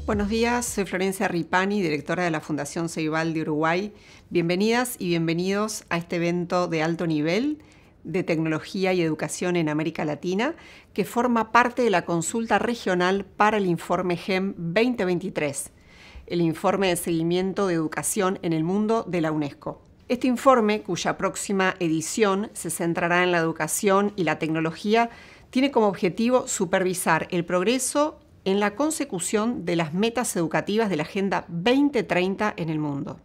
Buenos días, soy Florencia Ripani, directora de la Fundación Ceibal de Uruguay. Bienvenidas y bienvenidos a este evento de alto nivel de tecnología y educación en América Latina, que forma parte de la consulta regional para el informe GEM 2023, el informe de seguimiento de educación en el mundo de la UNESCO. Este informe, cuya próxima edición se centrará en la educación y la tecnología, tiene como objetivo supervisar el progreso en la consecución de las metas educativas de la Agenda 2030 en el mundo.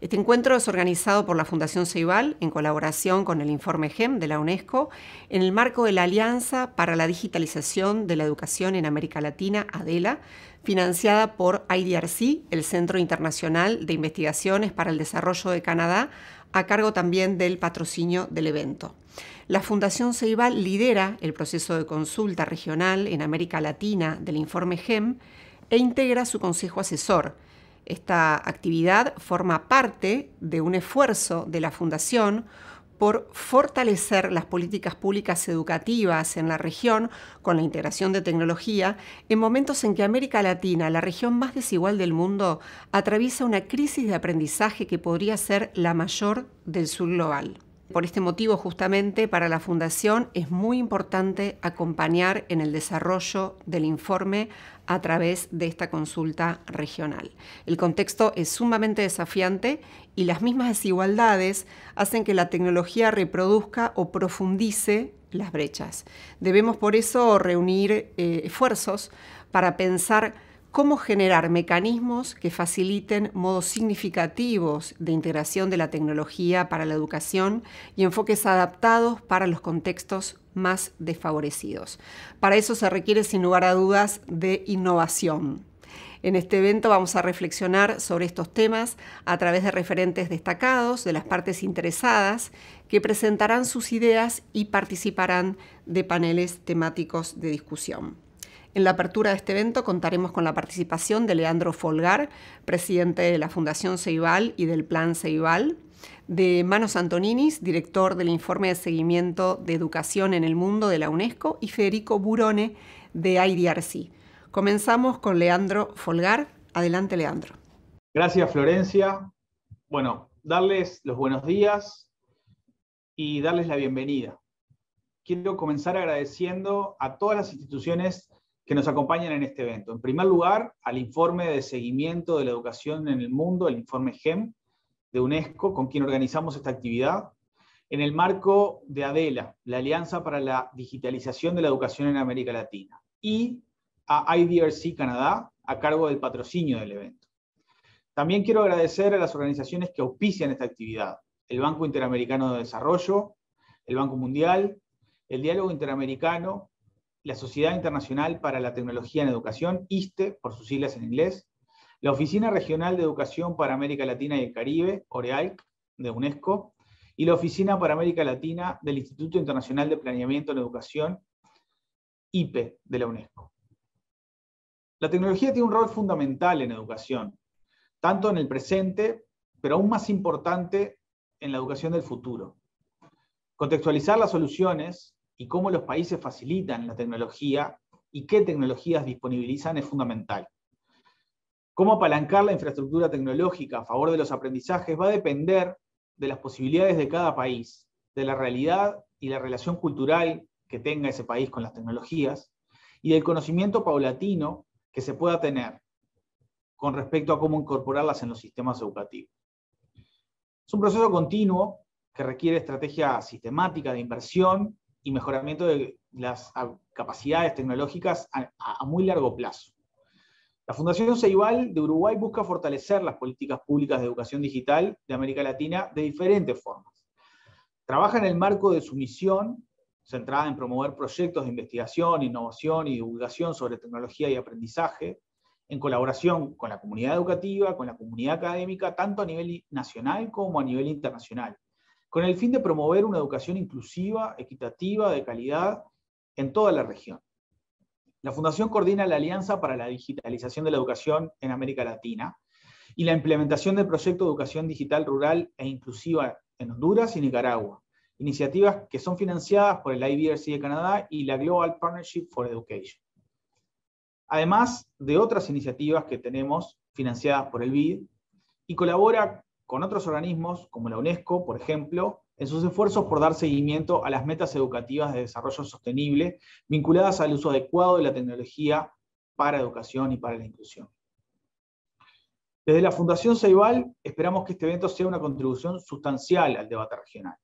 Este encuentro es organizado por la Fundación Ceibal en colaboración con el Informe GEM de la UNESCO en el marco de la Alianza para la Digitalización de la Educación en América Latina, ADELA, financiada por IDRC, el Centro Internacional de Investigaciones para el Desarrollo de Canadá, a cargo también del patrocinio del evento. La Fundación Ceibal lidera el proceso de consulta regional en América Latina del Informe GEM e integra su consejo asesor. Esta actividad forma parte de un esfuerzo de la Fundación por fortalecer las políticas públicas educativas en la región con la integración de tecnología en momentos en que América Latina, la región más desigual del mundo, atraviesa una crisis de aprendizaje que podría ser la mayor del sur global. Por este motivo, justamente, para la Fundación es muy importante acompañar en el desarrollo del informe a través de esta consulta regional. El contexto es sumamente desafiante y las mismas desigualdades hacen que la tecnología reproduzca o profundice las brechas. Debemos por eso reunir esfuerzos para pensar cómo generar mecanismos que faciliten modos significativos de integración de la tecnología para la educación y enfoques adaptados para los contextos más desfavorecidos. Para eso se requiere, sin lugar a dudas, de innovación. En este evento vamos a reflexionar sobre estos temas a través de referentes destacados de las partes interesadas que presentarán sus ideas y participarán de paneles temáticos de discusión. En la apertura de este evento contaremos con la participación de Leandro Folgar, presidente de la Fundación Ceibal y del Plan Ceibal, de Manos Antoninis, director del Informe de Seguimiento de Educación en el Mundo de la UNESCO, y Federico Burone, de IDRC. Comenzamos con Leandro Folgar. Adelante, Leandro. Gracias, Florencia. Bueno, darles los buenos días y darles la bienvenida. Quiero comenzar agradeciendo a todas las instituciones que nos acompañan en este evento. En primer lugar, al informe de seguimiento de la educación en el mundo, el informe GEM de UNESCO, con quien organizamos esta actividad, en el marco de ADELA, la Alianza para la Digitalización de la Educación en América Latina, y a IDRC Canadá, a cargo del patrocinio del evento. También quiero agradecer a las organizaciones que auspician esta actividad: el Banco Interamericano de Desarrollo, el Banco Mundial, el Diálogo Interamericano, la Sociedad Internacional para la Tecnología en Educación, ISTE, por sus siglas en inglés, la Oficina Regional de Educación para América Latina y el Caribe, OREAIC, de UNESCO, y la Oficina para América Latina del Instituto Internacional de Planeamiento en Educación, IPE, de la UNESCO. La tecnología tiene un rol fundamental en educación, tanto en el presente, pero aún más importante en la educación del futuro. Contextualizar las soluciones y cómo los países facilitan la tecnología y qué tecnologías disponibilizan es fundamental. Cómo apalancar la infraestructura tecnológica a favor de los aprendizajes va a depender de las posibilidades de cada país, de la realidad y la relación cultural que tenga ese país con las tecnologías, y del conocimiento paulatino que se pueda tener con respecto a cómo incorporarlas en los sistemas educativos. Es un proceso continuo que requiere estrategia sistemática de inversión y mejoramiento de las capacidades tecnológicas a muy largo plazo. La Fundación Ceibal de Uruguay busca fortalecer las políticas públicas de educación digital de América Latina de diferentes formas. Trabaja en el marco de su misión, centrada en promover proyectos de investigación, innovación y divulgación sobre tecnología y aprendizaje, en colaboración con la comunidad educativa, con la comunidad académica, tanto a nivel nacional como a nivel internacional, con el fin de promover una educación inclusiva, equitativa, de calidad en toda la región. La Fundación coordina la Alianza para la Digitalización de la Educación en América Latina y la implementación del proyecto de educación digital rural e inclusiva en Honduras y Nicaragua, iniciativas que son financiadas por el IDRC de Canadá y la Global Partnership for Education. además de otras iniciativas que tenemos financiadas por el BID, y colabora con otros organismos como la UNESCO, por ejemplo, en sus esfuerzos por dar seguimiento a las metas educativas de desarrollo sostenible vinculadas al uso adecuado de la tecnología para educación y para la inclusión. Desde la Fundación Ceibal esperamos que este evento sea una contribución sustancial al debate regional.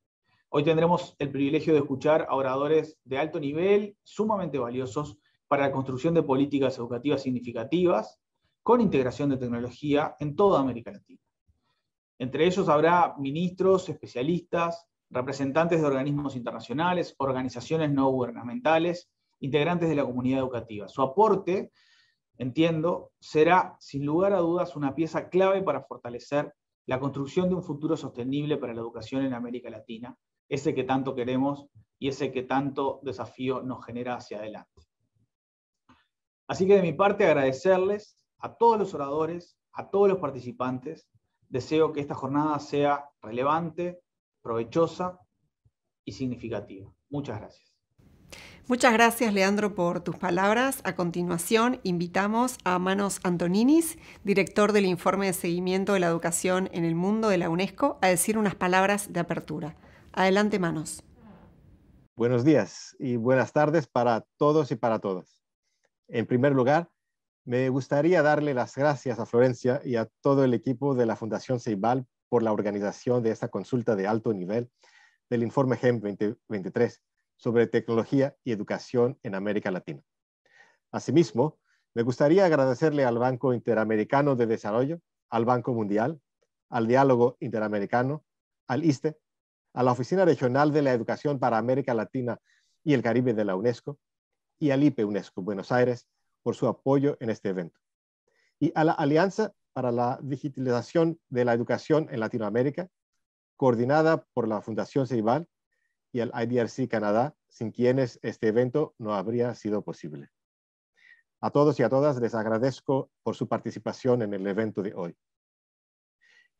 Hoy tendremos el privilegio de escuchar a oradores de alto nivel, sumamente valiosos para la construcción de políticas educativas significativas, con integración de tecnología en toda América Latina. Entre ellos habrá ministros, especialistas, representantes de organismos internacionales, organizaciones no gubernamentales, integrantes de la comunidad educativa. Su aporte, entiendo, será sin lugar a dudas una pieza clave para fortalecer la construcción de un futuro sostenible para la educación en América Latina, ese que tanto queremos y ese que tanto desafío nos genera hacia adelante. Así que de mi parte agradecerles a todos los oradores, a todos los participantes. Deseo que esta jornada sea relevante, provechosa y significativa. Muchas gracias. Muchas gracias, Leandro, por tus palabras. A continuación, invitamos a Manos Antoninis, director del Informe de Seguimiento de la Educación en el Mundo de la UNESCO, a decir unas palabras de apertura. Adelante, Manos. Buenos días y buenas tardes para todos y para todas. En primer lugar, me gustaría darle las gracias a Florencia y a todo el equipo de la Fundación Ceibal por la organización de esta consulta de alto nivel del Informe GEM 2023 sobre tecnología y educación en América Latina. Asimismo, me gustaría agradecerle al Banco Interamericano de Desarrollo, al Banco Mundial, al Diálogo Interamericano, al ISTE, a la Oficina Regional de la Educación para América Latina y el Caribe de la UNESCO y al IPE UNESCO Buenos Aires por su apoyo en este evento. Y a la Alianza para la Digitalización de la Educación en Latinoamérica, coordinada por la Fundación Ceibal, y al IDRC Canadá, sin quienes este evento no habría sido posible. A todos y a todas les agradezco por su participación en el evento de hoy.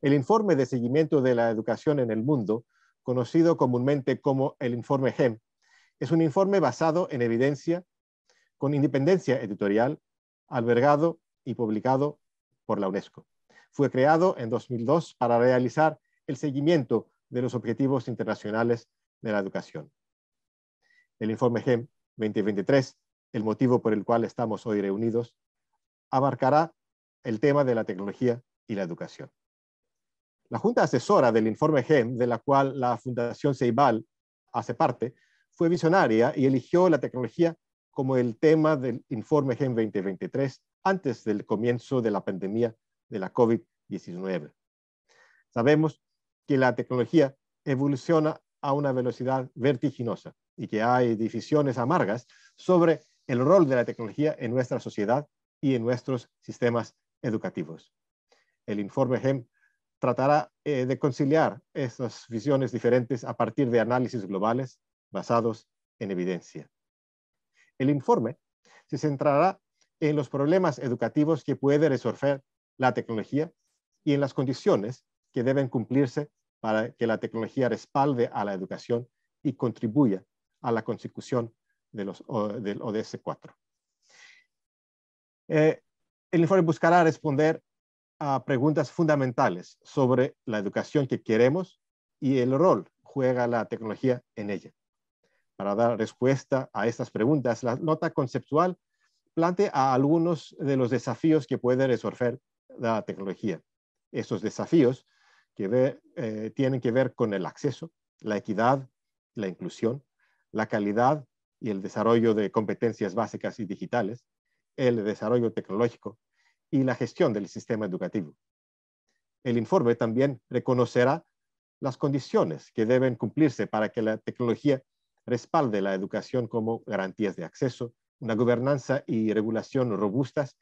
El Informe de Seguimiento de la Educación en el Mundo, conocido comúnmente como el Informe GEM, es un informe basado en evidencia, con independencia editorial, albergado y publicado por la UNESCO. Fue creado en 2002 para realizar el seguimiento de los objetivos internacionales de la educación. El informe GEM 2023, el motivo por el cual estamos hoy reunidos, abarcará el tema de la tecnología y la educación. La Junta Asesora del informe GEM, de la cual la Fundación Ceibal hace parte, fue visionaria y eligió la tecnología como el tema del informe GEM 2023 antes del comienzo de la pandemia de la COVID-19. Sabemos que la tecnología evoluciona a una velocidad vertiginosa y que hay divisiones amargas sobre el rol de la tecnología en nuestra sociedad y en nuestros sistemas educativos. El informe GEM tratará de conciliar estas visiones diferentes a partir de análisis globales basados en evidencia. El informe se centrará en los problemas educativos que puede resolver la tecnología y en las condiciones que deben cumplirse para que la tecnología respalde a la educación y contribuya a la consecución del ODS 4. El informe buscará responder a preguntas fundamentales sobre la educación que queremos y el rol que juega la tecnología en ella. Para dar respuesta a estas preguntas, la nota conceptual plantea algunos de los desafíos que puede resolver la tecnología. Estos desafíos tienen que ver con el acceso, la equidad, la inclusión, la calidad y el desarrollo de competencias básicas y digitales, el desarrollo tecnológico y la gestión del sistema educativo. El informe también reconocerá las condiciones que deben cumplirse para que la tecnología respalde la educación como garantías de acceso, una gobernanza y regulación robustas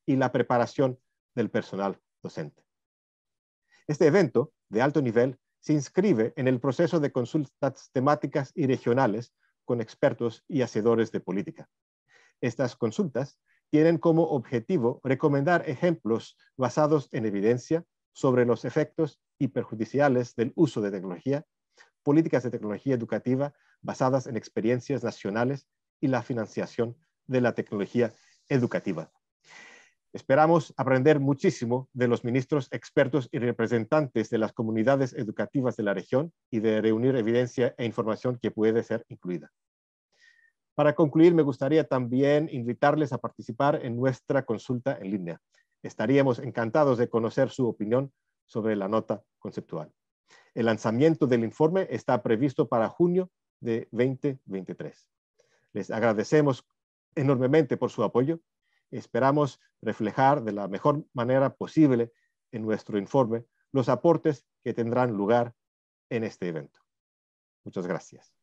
y la preparación del personal docente. Este evento de alto nivel se inscribe en el proceso de consultas temáticas y regionales con expertos y hacedores de política. Estas consultas tienen como objetivo recomendar ejemplos basados en evidencia sobre los efectos y perjudiciales del uso de tecnología, políticas de tecnología educativa basadas en experiencias nacionales y la financiación de la tecnología educativa Esperamos aprender muchísimo de los ministros, expertos y representantes de las comunidades educativas de la región y de reunir evidencia e información que puede ser incluida. Para concluir, me gustaría también invitarles a participar en nuestra consulta en línea. Estaríamos encantados de conocer su opinión sobre la nota conceptual. El lanzamiento del informe está previsto para junio de 2023. Les agradecemos enormemente por su apoyo. Esperamos reflejar de la mejor manera posible en nuestro informe los aportes que tendrán lugar en este evento. Muchas gracias.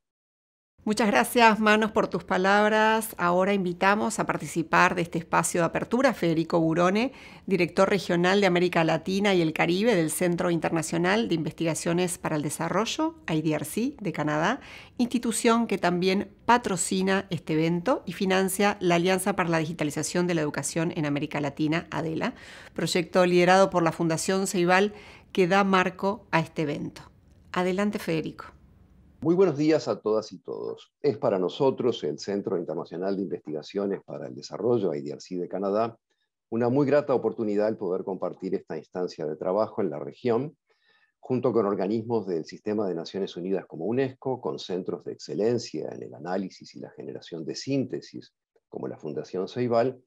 Muchas gracias, Manos, por tus palabras. Ahora invitamos a participar de este espacio de apertura a Federico Burone, director regional de América Latina y el Caribe del Centro Internacional de Investigaciones para el Desarrollo, IDRC, de Canadá, institución que también patrocina este evento y financia la Alianza para la Digitalización de la Educación en América Latina, ADELA, proyecto liderado por la Fundación Ceibal que da marco a este evento. Adelante, Federico. Muy buenos días a todas y todos. Es para nosotros, el Centro Internacional de Investigaciones para el Desarrollo, IDRC de Canadá, una muy grata oportunidad el poder compartir esta instancia de trabajo en la región, junto con organismos del Sistema de Naciones Unidas como UNESCO, con centros de excelencia en el análisis y la generación de síntesis, como la Fundación Ceibal,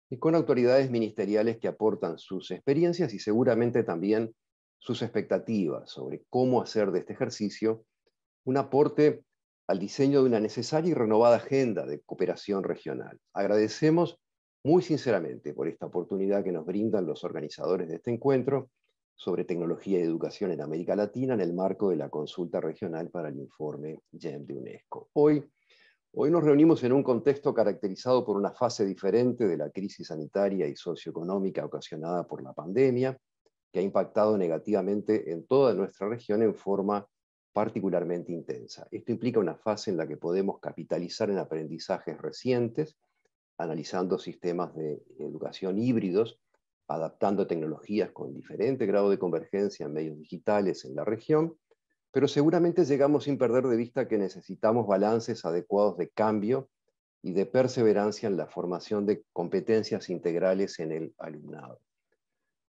y con autoridades ministeriales que aportan sus experiencias y seguramente también sus expectativas sobre cómo hacer de este ejercicio un aporte al diseño de una necesaria y renovada agenda de cooperación regional. Agradecemos muy sinceramente por esta oportunidad que nos brindan los organizadores de este encuentro sobre tecnología y educación en América Latina en el marco de la consulta regional para el informe GEM de UNESCO. Hoy nos reunimos en un contexto caracterizado por una fase diferente de la crisis sanitaria y socioeconómica ocasionada por la pandemia, que ha impactado negativamente en toda nuestra región en forma particularmente intensa. Esto implica una fase en la que podemos capitalizar en aprendizajes recientes, analizando sistemas de educación híbridos, adaptando tecnologías con diferente grado de convergencia en medios digitales en la región, pero seguramente llegamos sin perder de vista que necesitamos balances adecuados de cambio y de perseverancia en la formación de competencias integrales en el alumnado.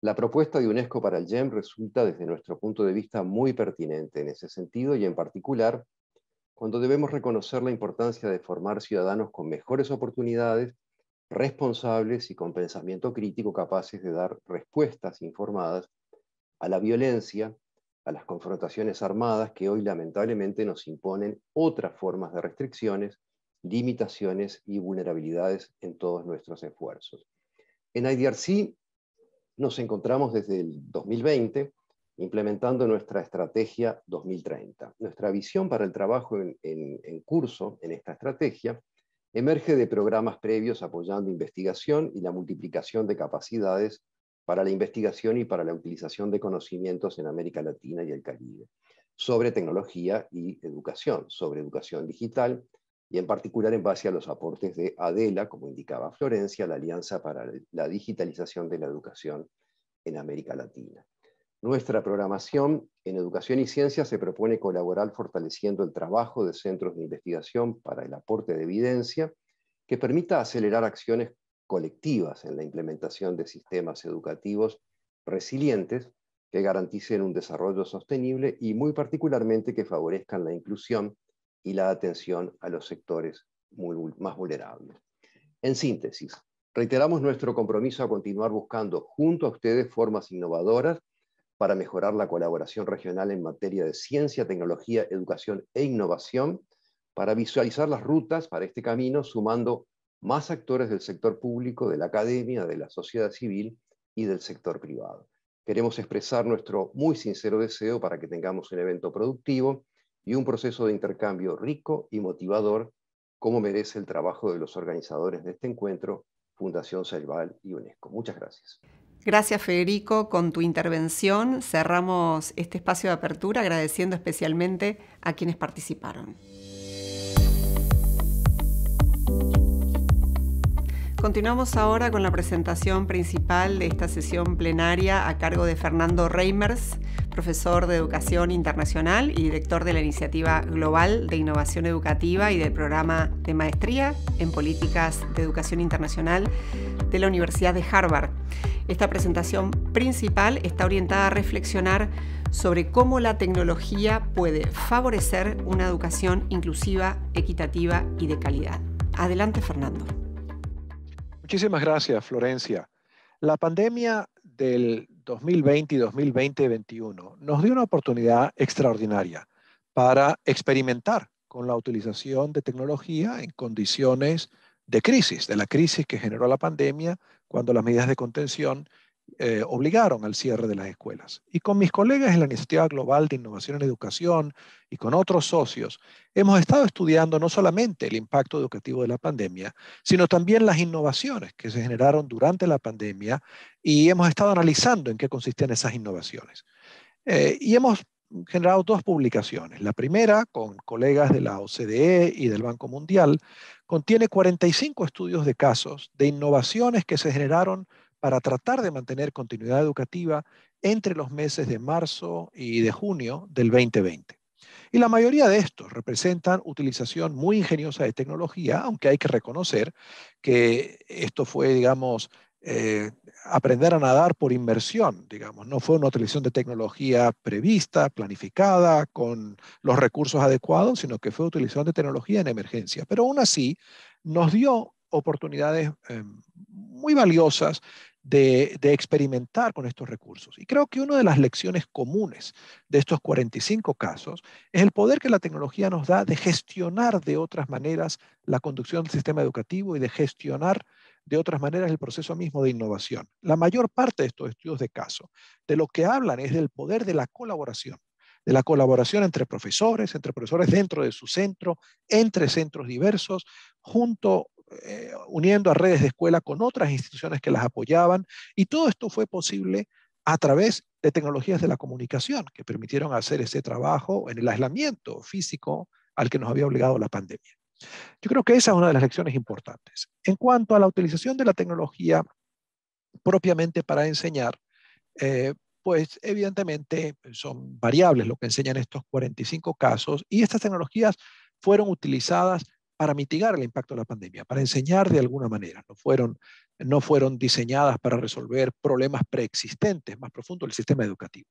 La propuesta de UNESCO para el GEM resulta desde nuestro punto de vista muy pertinente en ese sentido y en particular cuando debemos reconocer la importancia de formar ciudadanos con mejores oportunidades, responsables y con pensamiento crítico capaces de dar respuestas informadas a la violencia, a las confrontaciones armadas que hoy lamentablemente nos imponen otras formas de restricciones, limitaciones y vulnerabilidades en todos nuestros esfuerzos. En IDRC nos encontramos desde el 2020 implementando nuestra estrategia 2030. Nuestra visión para el trabajo en curso en esta estrategia emerge de programas previos apoyando investigación y la multiplicación de capacidades para la investigación y para la utilización de conocimientos en América Latina y el Caribe, sobre tecnología y educación, sobre educación digital, y en particular en base a los aportes de ADELA, como indicaba Florencia, la Alianza para la Digitalización de la Educación en América Latina. Nuestra programación en Educación y Ciencia se propone colaborar fortaleciendo el trabajo de centros de investigación para el aporte de evidencia que permita acelerar acciones colectivas en la implementación de sistemas educativos resilientes que garanticen un desarrollo sostenible y muy particularmente que favorezcan la inclusión y la atención a los sectores más vulnerables. En síntesis, reiteramos nuestro compromiso a continuar buscando junto a ustedes formas innovadoras para mejorar la colaboración regional en materia de ciencia, tecnología, educación e innovación, para visualizar las rutas para este camino, sumando más actores del sector público, de la academia, de la sociedad civil y del sector privado. Queremos expresar nuestro muy sincero deseo para que tengamos un evento productivo y un proceso de intercambio rico y motivador, como merece el trabajo de los organizadores de este encuentro, Fundación Ceibal y UNESCO. Muchas gracias. Gracias, Federico. Con tu intervención cerramos este espacio de apertura agradeciendo especialmente a quienes participaron. Continuamos ahora con la presentación principal de esta sesión plenaria a cargo de Fernando Reimers, profesor de Educación Internacional y director de la Iniciativa Global de Innovación Educativa y del Programa de Maestría en Políticas de Educación Internacional de la Universidad de Harvard. Esta presentación principal está orientada a reflexionar sobre cómo la tecnología puede favorecer una educación inclusiva, equitativa y de calidad. Adelante, Fernando. Muchísimas gracias, Florencia. La pandemia del 2020 y 2020-21 nos dio una oportunidad extraordinaria para experimentar con la utilización de tecnología en condiciones de crisis, de la crisis que generó la pandemia cuando las medidas de contención obligaron al cierre de las escuelas. Y con mis colegas en la Iniciativa Global de Innovación en Educación y con otros socios, hemos estado estudiando no solamente el impacto educativo de la pandemia, sino también las innovaciones que se generaron durante la pandemia y hemos estado analizando en qué consistían esas innovaciones. Y hemos generado dos publicaciones. La primera, con colegas de la OCDE y del Banco Mundial, contiene 45 estudios de casos de innovaciones que se generaron para tratar de mantener continuidad educativa entre los meses de marzo y de junio del 2020. Y la mayoría de estos representan utilización muy ingeniosa de tecnología, aunque hay que reconocer que esto fue, digamos, aprender a nadar por inmersión, digamos. No fue una utilización de tecnología prevista, planificada, con los recursos adecuados, sino que fue utilización de tecnología en emergencia. Pero aún así nos dio oportunidades muy valiosas de experimentar con estos recursos. Y creo que una de las lecciones comunes de estos 45 casos es el poder que la tecnología nos da de gestionar de otras maneras la conducción del sistema educativo y de gestionar de otras maneras el proceso mismo de innovación. La mayor parte de estos estudios de caso de lo que hablan es del poder de la colaboración entre profesores dentro de su centro, entre centros diversos, uniendo a redes de escuela con otras instituciones que las apoyaban, y todo esto fue posible a través de tecnologías de la comunicación que permitieron hacer ese trabajo en el aislamiento físico al que nos había obligado la pandemia. Yo creo que esa es una de las lecciones importantes. En cuanto a la utilización de la tecnología propiamente para enseñar, pues evidentemente son variables lo que enseñan estos 45 casos, y estas tecnologías fueron utilizadas para mitigar el impacto de la pandemia, para enseñar de alguna manera. No fueron diseñadas para resolver problemas preexistentes más profundos del sistema educativo.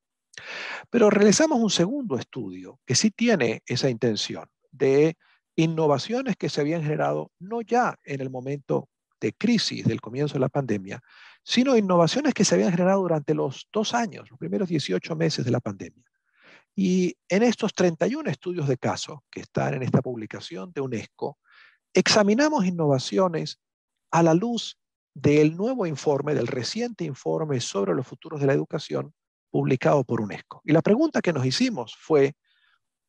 Pero realizamos un segundo estudio que sí tiene esa intención de innovaciones que se habían generado no ya en el momento de crisis del comienzo de la pandemia, sino innovaciones que se habían generado durante los 2 años, los primeros 18 meses de la pandemia. Y en estos 31 estudios de caso que están en esta publicación de UNESCO, examinamos innovaciones a la luz del nuevo informe, del reciente informe sobre los futuros de la educación publicado por UNESCO. Y la pregunta que nos hicimos fue,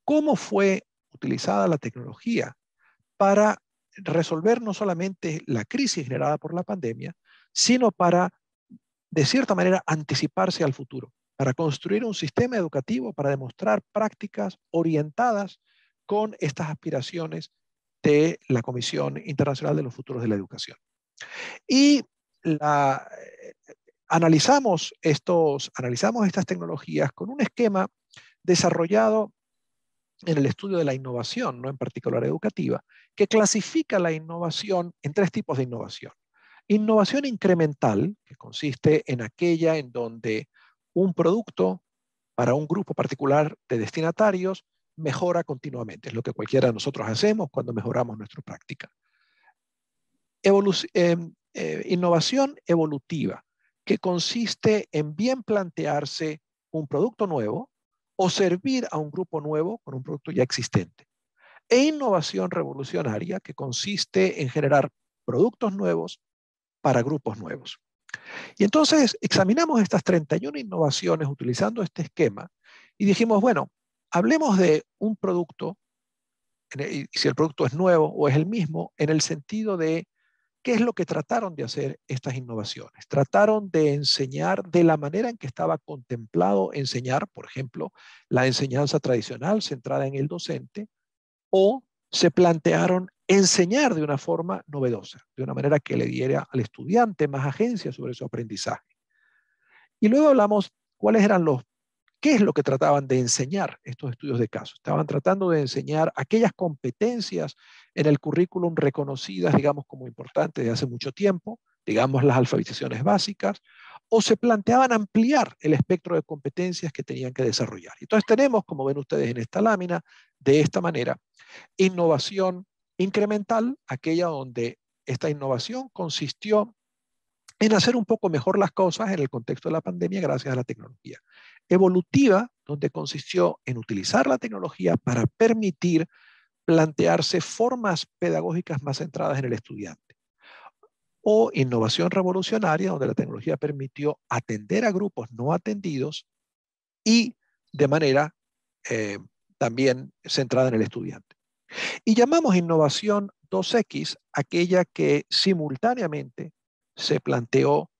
¿cómo fue utilizada la tecnología para resolver no solamente la crisis generada por la pandemia, sino para, de cierta manera, anticiparse al futuro, para construir un sistema educativo, para demostrar prácticas orientadas con estas aspiraciones de la Comisión Internacional de los Futuros de la Educación? Y analizamos estas tecnologías con un esquema desarrollado en el estudio de la innovación, no en particular educativa, que clasifica la innovación en 3 tipos de innovación. Innovación incremental, que consiste en aquella en donde un producto para un grupo particular de destinatarios mejora continuamente. Es lo que cualquiera de nosotros hacemos cuando mejoramos nuestra práctica. Innovación evolutiva, que consiste en bien plantearse un producto nuevo o servir a un grupo nuevo con un producto ya existente. E innovación revolucionaria, que consiste en generar productos nuevos para grupos nuevos. Y entonces examinamos estas 31 innovaciones utilizando este esquema y dijimos, bueno, hablemos de un producto, y si el producto es nuevo o es el mismo, en el sentido de qué es lo que trataron de hacer estas innovaciones. Trataron de enseñar de la manera en que estaba contemplado enseñar, por ejemplo, la enseñanza tradicional centrada en el docente, o se plantearon enseñar de una forma novedosa, de una manera que le diera al estudiante más agencia sobre su aprendizaje. Y luego hablamos qué es lo que trataban de enseñar estos estudios de caso. Estaban tratando de enseñar aquellas competencias en el currículum reconocidas, digamos, como importantes de hace mucho tiempo, digamos, las alfabetizaciones básicas, o se planteaban ampliar el espectro de competencias que tenían que desarrollar. Entonces tenemos, como ven ustedes en esta lámina, de esta manera, innovación incremental, aquella donde esta innovación consistió en hacer un poco mejor las cosas en el contexto de la pandemia gracias a la tecnología. Evolutiva, donde consistió en utilizar la tecnología para permitir plantearse formas pedagógicas más centradas en el estudiante. O innovación revolucionaria, donde la tecnología permitió atender a grupos no atendidos y de manera también centrada en el estudiante. Y llamamos innovación 2X aquella que simultáneamente se planteó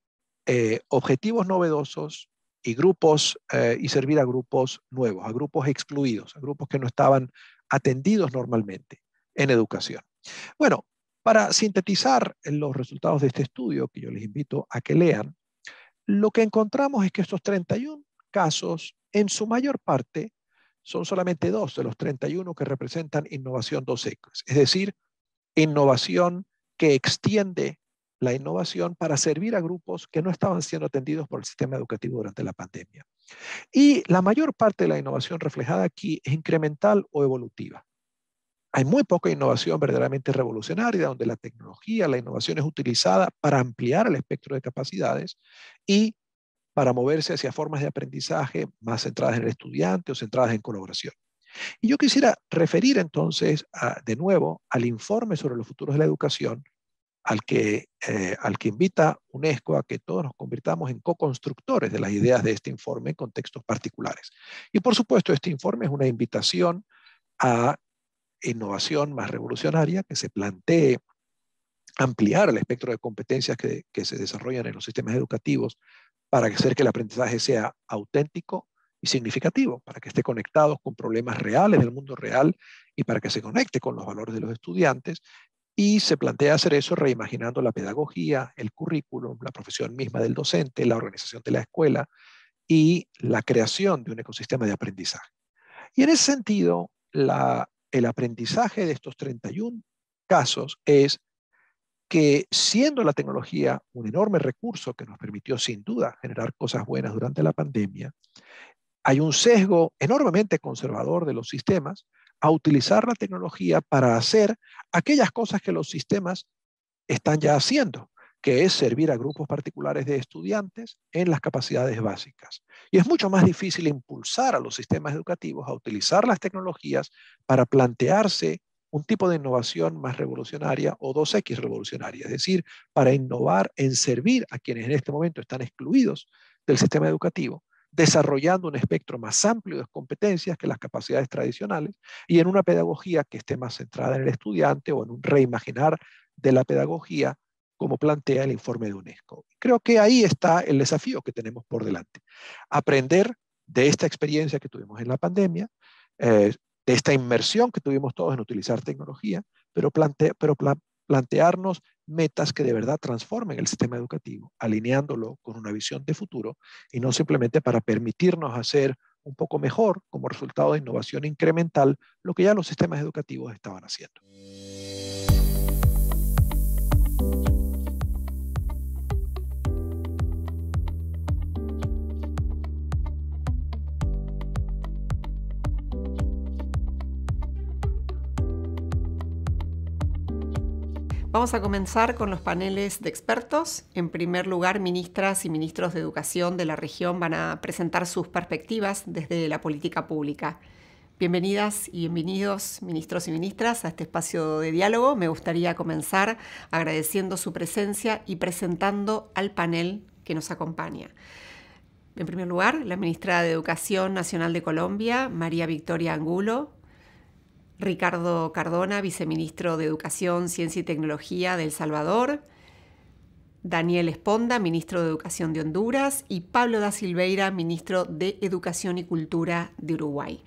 objetivos novedosos y grupos y servir a grupos nuevos, a grupos excluidos, a grupos que no estaban atendidos normalmente en educación. Bueno, para sintetizar los resultados de este estudio, que yo les invito a que lean, lo que encontramos es que estos 31 casos, en su mayor parte, son solamente 2 de los 31 que representan innovación 2X, es decir, innovación que extiende la innovación para servir a grupos que no estaban siendo atendidos por el sistema educativo durante la pandemia. Y la mayor parte de la innovación reflejada aquí es incremental o evolutiva. Hay muy poca innovación verdaderamente revolucionaria, donde la tecnología, la innovación es utilizada para ampliar el espectro de capacidades y para moverse hacia formas de aprendizaje más centradas en el estudiante o centradas en colaboración. Y yo quisiera referir entonces de nuevo al informe sobre los futuros de la educación, al que invita UNESCO a que todos nos convirtamos en co-constructores de las ideas de este informe en contextos particulares. Y por supuesto, este informe es una invitación a innovación más revolucionaria, que se plantee ampliar el espectro de competencias que se desarrollan en los sistemas educativos para hacer que el aprendizaje sea auténtico y significativo, para que esté conectado con problemas reales del mundo real y para que se conecte con los valores de los estudiantes. Y se plantea hacer eso reimaginando la pedagogía, el currículum, la profesión misma del docente, la organización de la escuela y la creación de un ecosistema de aprendizaje. Y en ese sentido, el aprendizaje de estos 31 casos es que, siendo la tecnología un enorme recurso que nos permitió sin duda generar cosas buenas durante la pandemia, hay un sesgo enormemente conservador de los sistemas a utilizar la tecnología para hacer aquellas cosas que los sistemas están ya haciendo, que es servir a grupos particulares de estudiantes en las capacidades básicas. Y es mucho más difícil impulsar a los sistemas educativos a utilizar las tecnologías para plantearse un tipo de innovación más revolucionaria o 2X revolucionaria, es decir, para innovar en servir a quienes en este momento están excluidos del sistema educativo, desarrollando un espectro más amplio de competencias que las capacidades tradicionales y en una pedagogía que esté más centrada en el estudiante o en un reimaginar de la pedagogía como plantea el informe de UNESCO. Creo que ahí está el desafío que tenemos por delante. Aprender de esta experiencia que tuvimos en la pandemia, de esta inmersión que tuvimos todos en utilizar tecnología, pero plantearnos metas que de verdad transformen el sistema educativo, alineándolo con una visión de futuro y no simplemente para permitirnos hacer un poco mejor como resultado de innovación incremental lo que ya los sistemas educativos estaban haciendo. Vamos a comenzar con los paneles de expertos. En primer lugar, ministras y ministros de Educación de la región van a presentar sus perspectivas desde la política pública. Bienvenidas y bienvenidos, ministros y ministras, a este espacio de diálogo. Me gustaría comenzar agradeciendo su presencia y presentando al panel que nos acompaña. En primer lugar, la ministra de Educación Nacional de Colombia, María Victoria Angulo; Ricardo Cardona, viceministro de Educación, Ciencia y Tecnología de El Salvador; Daniel Esponda, ministro de Educación de Honduras; y Pablo da Silveira, ministro de Educación y Cultura de Uruguay.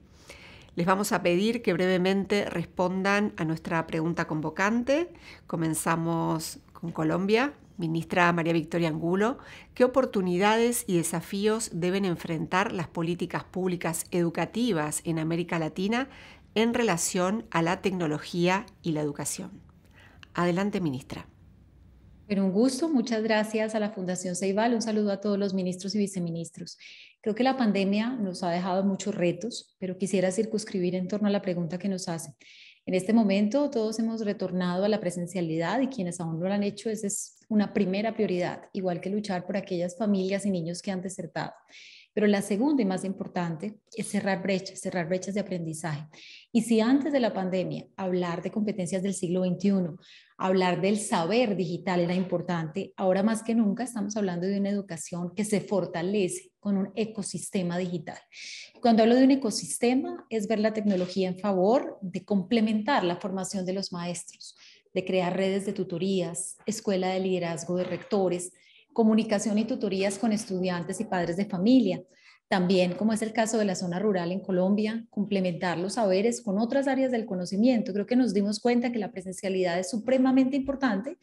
Les vamos a pedir que brevemente respondan a nuestra pregunta convocante. Comenzamos con Colombia. Ministra María Victoria Angulo, ¿qué oportunidades y desafíos deben enfrentar las políticas públicas educativas en América Latina en relación a la tecnología y la educación? Adelante, ministra. Pero un gusto, muchas gracias a la Fundación Ceibal, un saludo a todos los ministros y viceministros. Creo que la pandemia nos ha dejado muchos retos, pero quisiera circunscribir en torno a la pregunta que nos hacen. En este momento todos hemos retornado a la presencialidad y quienes aún no lo han hecho, esa es una primera prioridad, igual que luchar por aquellas familias y niños que han desertado. Pero la segunda y más importante es cerrar brechas de aprendizaje. Y si antes de la pandemia hablar de competencias del siglo XXI, hablar del saber digital era importante, ahora más que nunca estamos hablando de una educación que se fortalece con un ecosistema digital. Cuando hablo de un ecosistema es ver la tecnología en favor de complementar la formación de los maestros, de crear redes de tutorías, escuela de liderazgo de rectores, comunicación y tutorías con estudiantes y padres de familia. También, como es el caso de la zona rural en Colombia, complementar los saberes con otras áreas del conocimiento. Creo que nos dimos cuenta que la presencialidad es supremamente importante,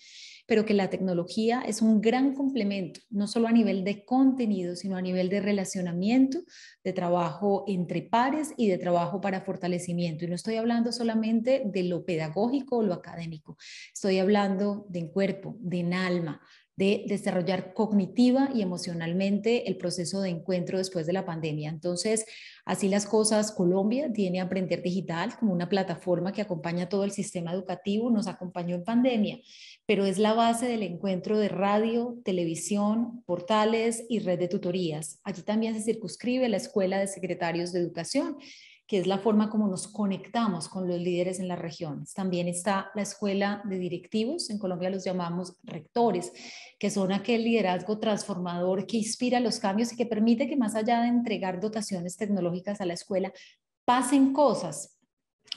pero que la tecnología es un gran complemento, no solo a nivel de contenido, sino a nivel de relacionamiento, de trabajo entre pares y de trabajo para fortalecimiento. Y no estoy hablando solamente de lo pedagógico o lo académico, estoy hablando de en cuerpo, de en alma, de desarrollar cognitiva y emocionalmente el proceso de encuentro después de la pandemia. Entonces, así las cosas, Colombia tiene Aprender Digital como una plataforma que acompaña todo el sistema educativo, nos acompañó en pandemia, pero es la base del encuentro de radio, televisión, portales y red de tutorías. Allí también se circunscribe la Escuela de Secretarios de Educación, que es la forma como nos conectamos con los líderes en las regiones. También está la escuela de directivos, en Colombia los llamamos rectores, que son aquel liderazgo transformador que inspira los cambios y que permite que más allá de entregar dotaciones tecnológicas a la escuela, pasen cosas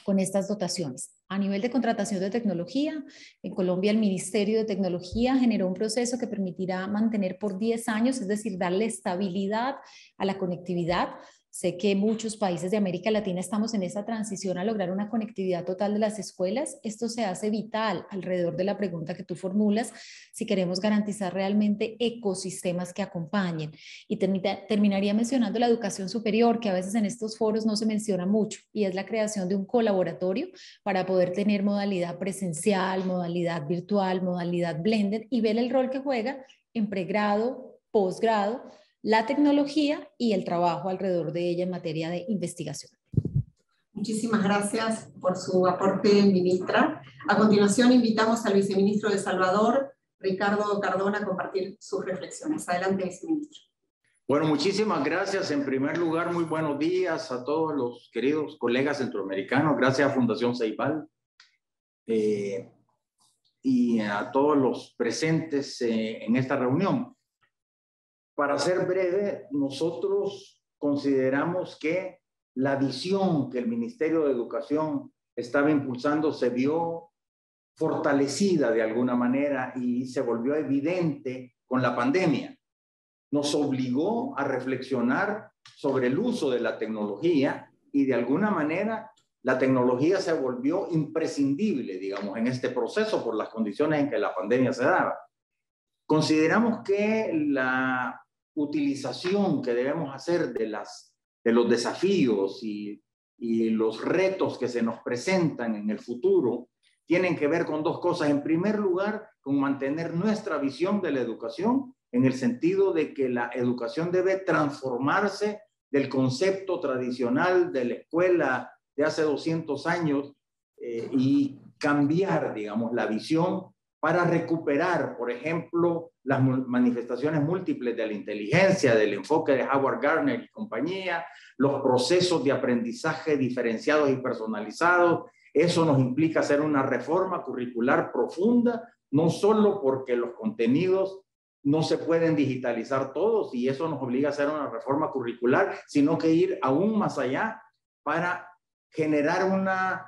con estas dotaciones. A nivel de contratación de tecnología, en Colombia el Ministerio de Tecnología generó un proceso que permitirá mantener por 10 años, es decir, darle estabilidad a la conectividad. Sé que muchos países de América Latina estamos en esa transición a lograr una conectividad total de las escuelas. Esto se hace vital alrededor de la pregunta que tú formulas, si queremos garantizar realmente ecosistemas que acompañen. Y terminaría mencionando la educación superior, que a veces en estos foros no se menciona mucho, y es la creación de un colaboratorio para poder tener modalidad presencial, modalidad virtual, modalidad blended, y ver el rol que juega en pregrado, posgrado, la tecnología y el trabajo alrededor de ella en materia de investigación. Muchísimas gracias por su aporte, ministra. A continuación, invitamos al viceministro de Salvador, Ricardo Cardona, a compartir sus reflexiones. Adelante, viceministro. Bueno, muchísimas gracias. En primer lugar, muy buenos días a todos los queridos colegas centroamericanos. Gracias a Fundación Ceibal y a todos los presentes en esta reunión. Para ser breve, nosotros consideramos que la visión que el Ministerio de Educación estaba impulsando se vio fortalecida de alguna manera y se volvió evidente con la pandemia. Nos obligó a reflexionar sobre el uso de la tecnología y de alguna manera la tecnología se volvió imprescindible, digamos, en este proceso por las condiciones en que la pandemia se daba. Consideramos que la utilización que debemos hacer de los desafíos y los retos que se nos presentan en el futuro tienen que ver con dos cosas. En primer lugar, con mantener nuestra visión de la educación en el sentido de que la educación debe transformarse del concepto tradicional de la escuela de hace 200 años y cambiar, digamos, la visión para recuperar, por ejemplo, las manifestaciones múltiples de la inteligencia, del enfoque de Howard Gardner y compañía, los procesos de aprendizaje diferenciados y personalizados. Eso nos implica hacer una reforma curricular profunda, no solo porque los contenidos no se pueden digitalizar todos y eso nos obliga a hacer una reforma curricular, sino que ir aún más allá para generar una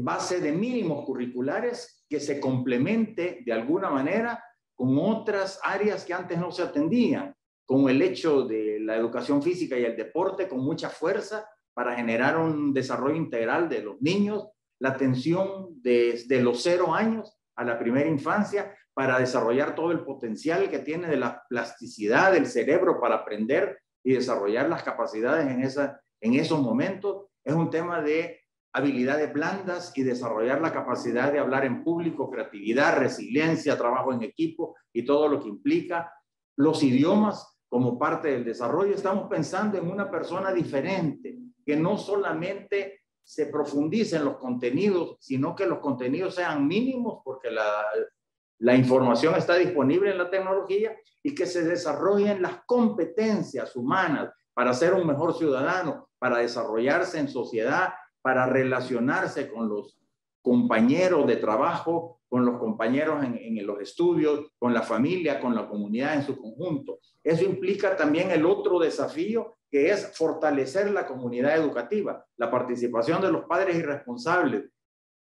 base de mínimos curriculares que se complemente de alguna manera con otras áreas que antes no se atendían, como el hecho de la educación física y el deporte con mucha fuerza para generar un desarrollo integral de los niños, la atención desde los 0 años a la primera infancia, para desarrollar todo el potencial que tiene de la plasticidad del cerebro para aprender y desarrollar las capacidades en esos momentos. Es un tema de habilidades blandas y desarrollar la capacidad de hablar en público, creatividad, resiliencia, trabajo en equipo y todo lo que implica. Los idiomas como parte del desarrollo. Estamos pensando en una persona diferente, que no solamente se profundice en los contenidos, sino que los contenidos sean mínimos, porque la información está disponible en la tecnología, y que se desarrollen las competencias humanas para ser un mejor ciudadano, para desarrollarse en sociedad, para relacionarse con los compañeros de trabajo, con los compañeros en los estudios, con la familia, con la comunidad en su conjunto. Eso implica también el otro desafío, que es fortalecer la comunidad educativa. La participación de los padres y responsables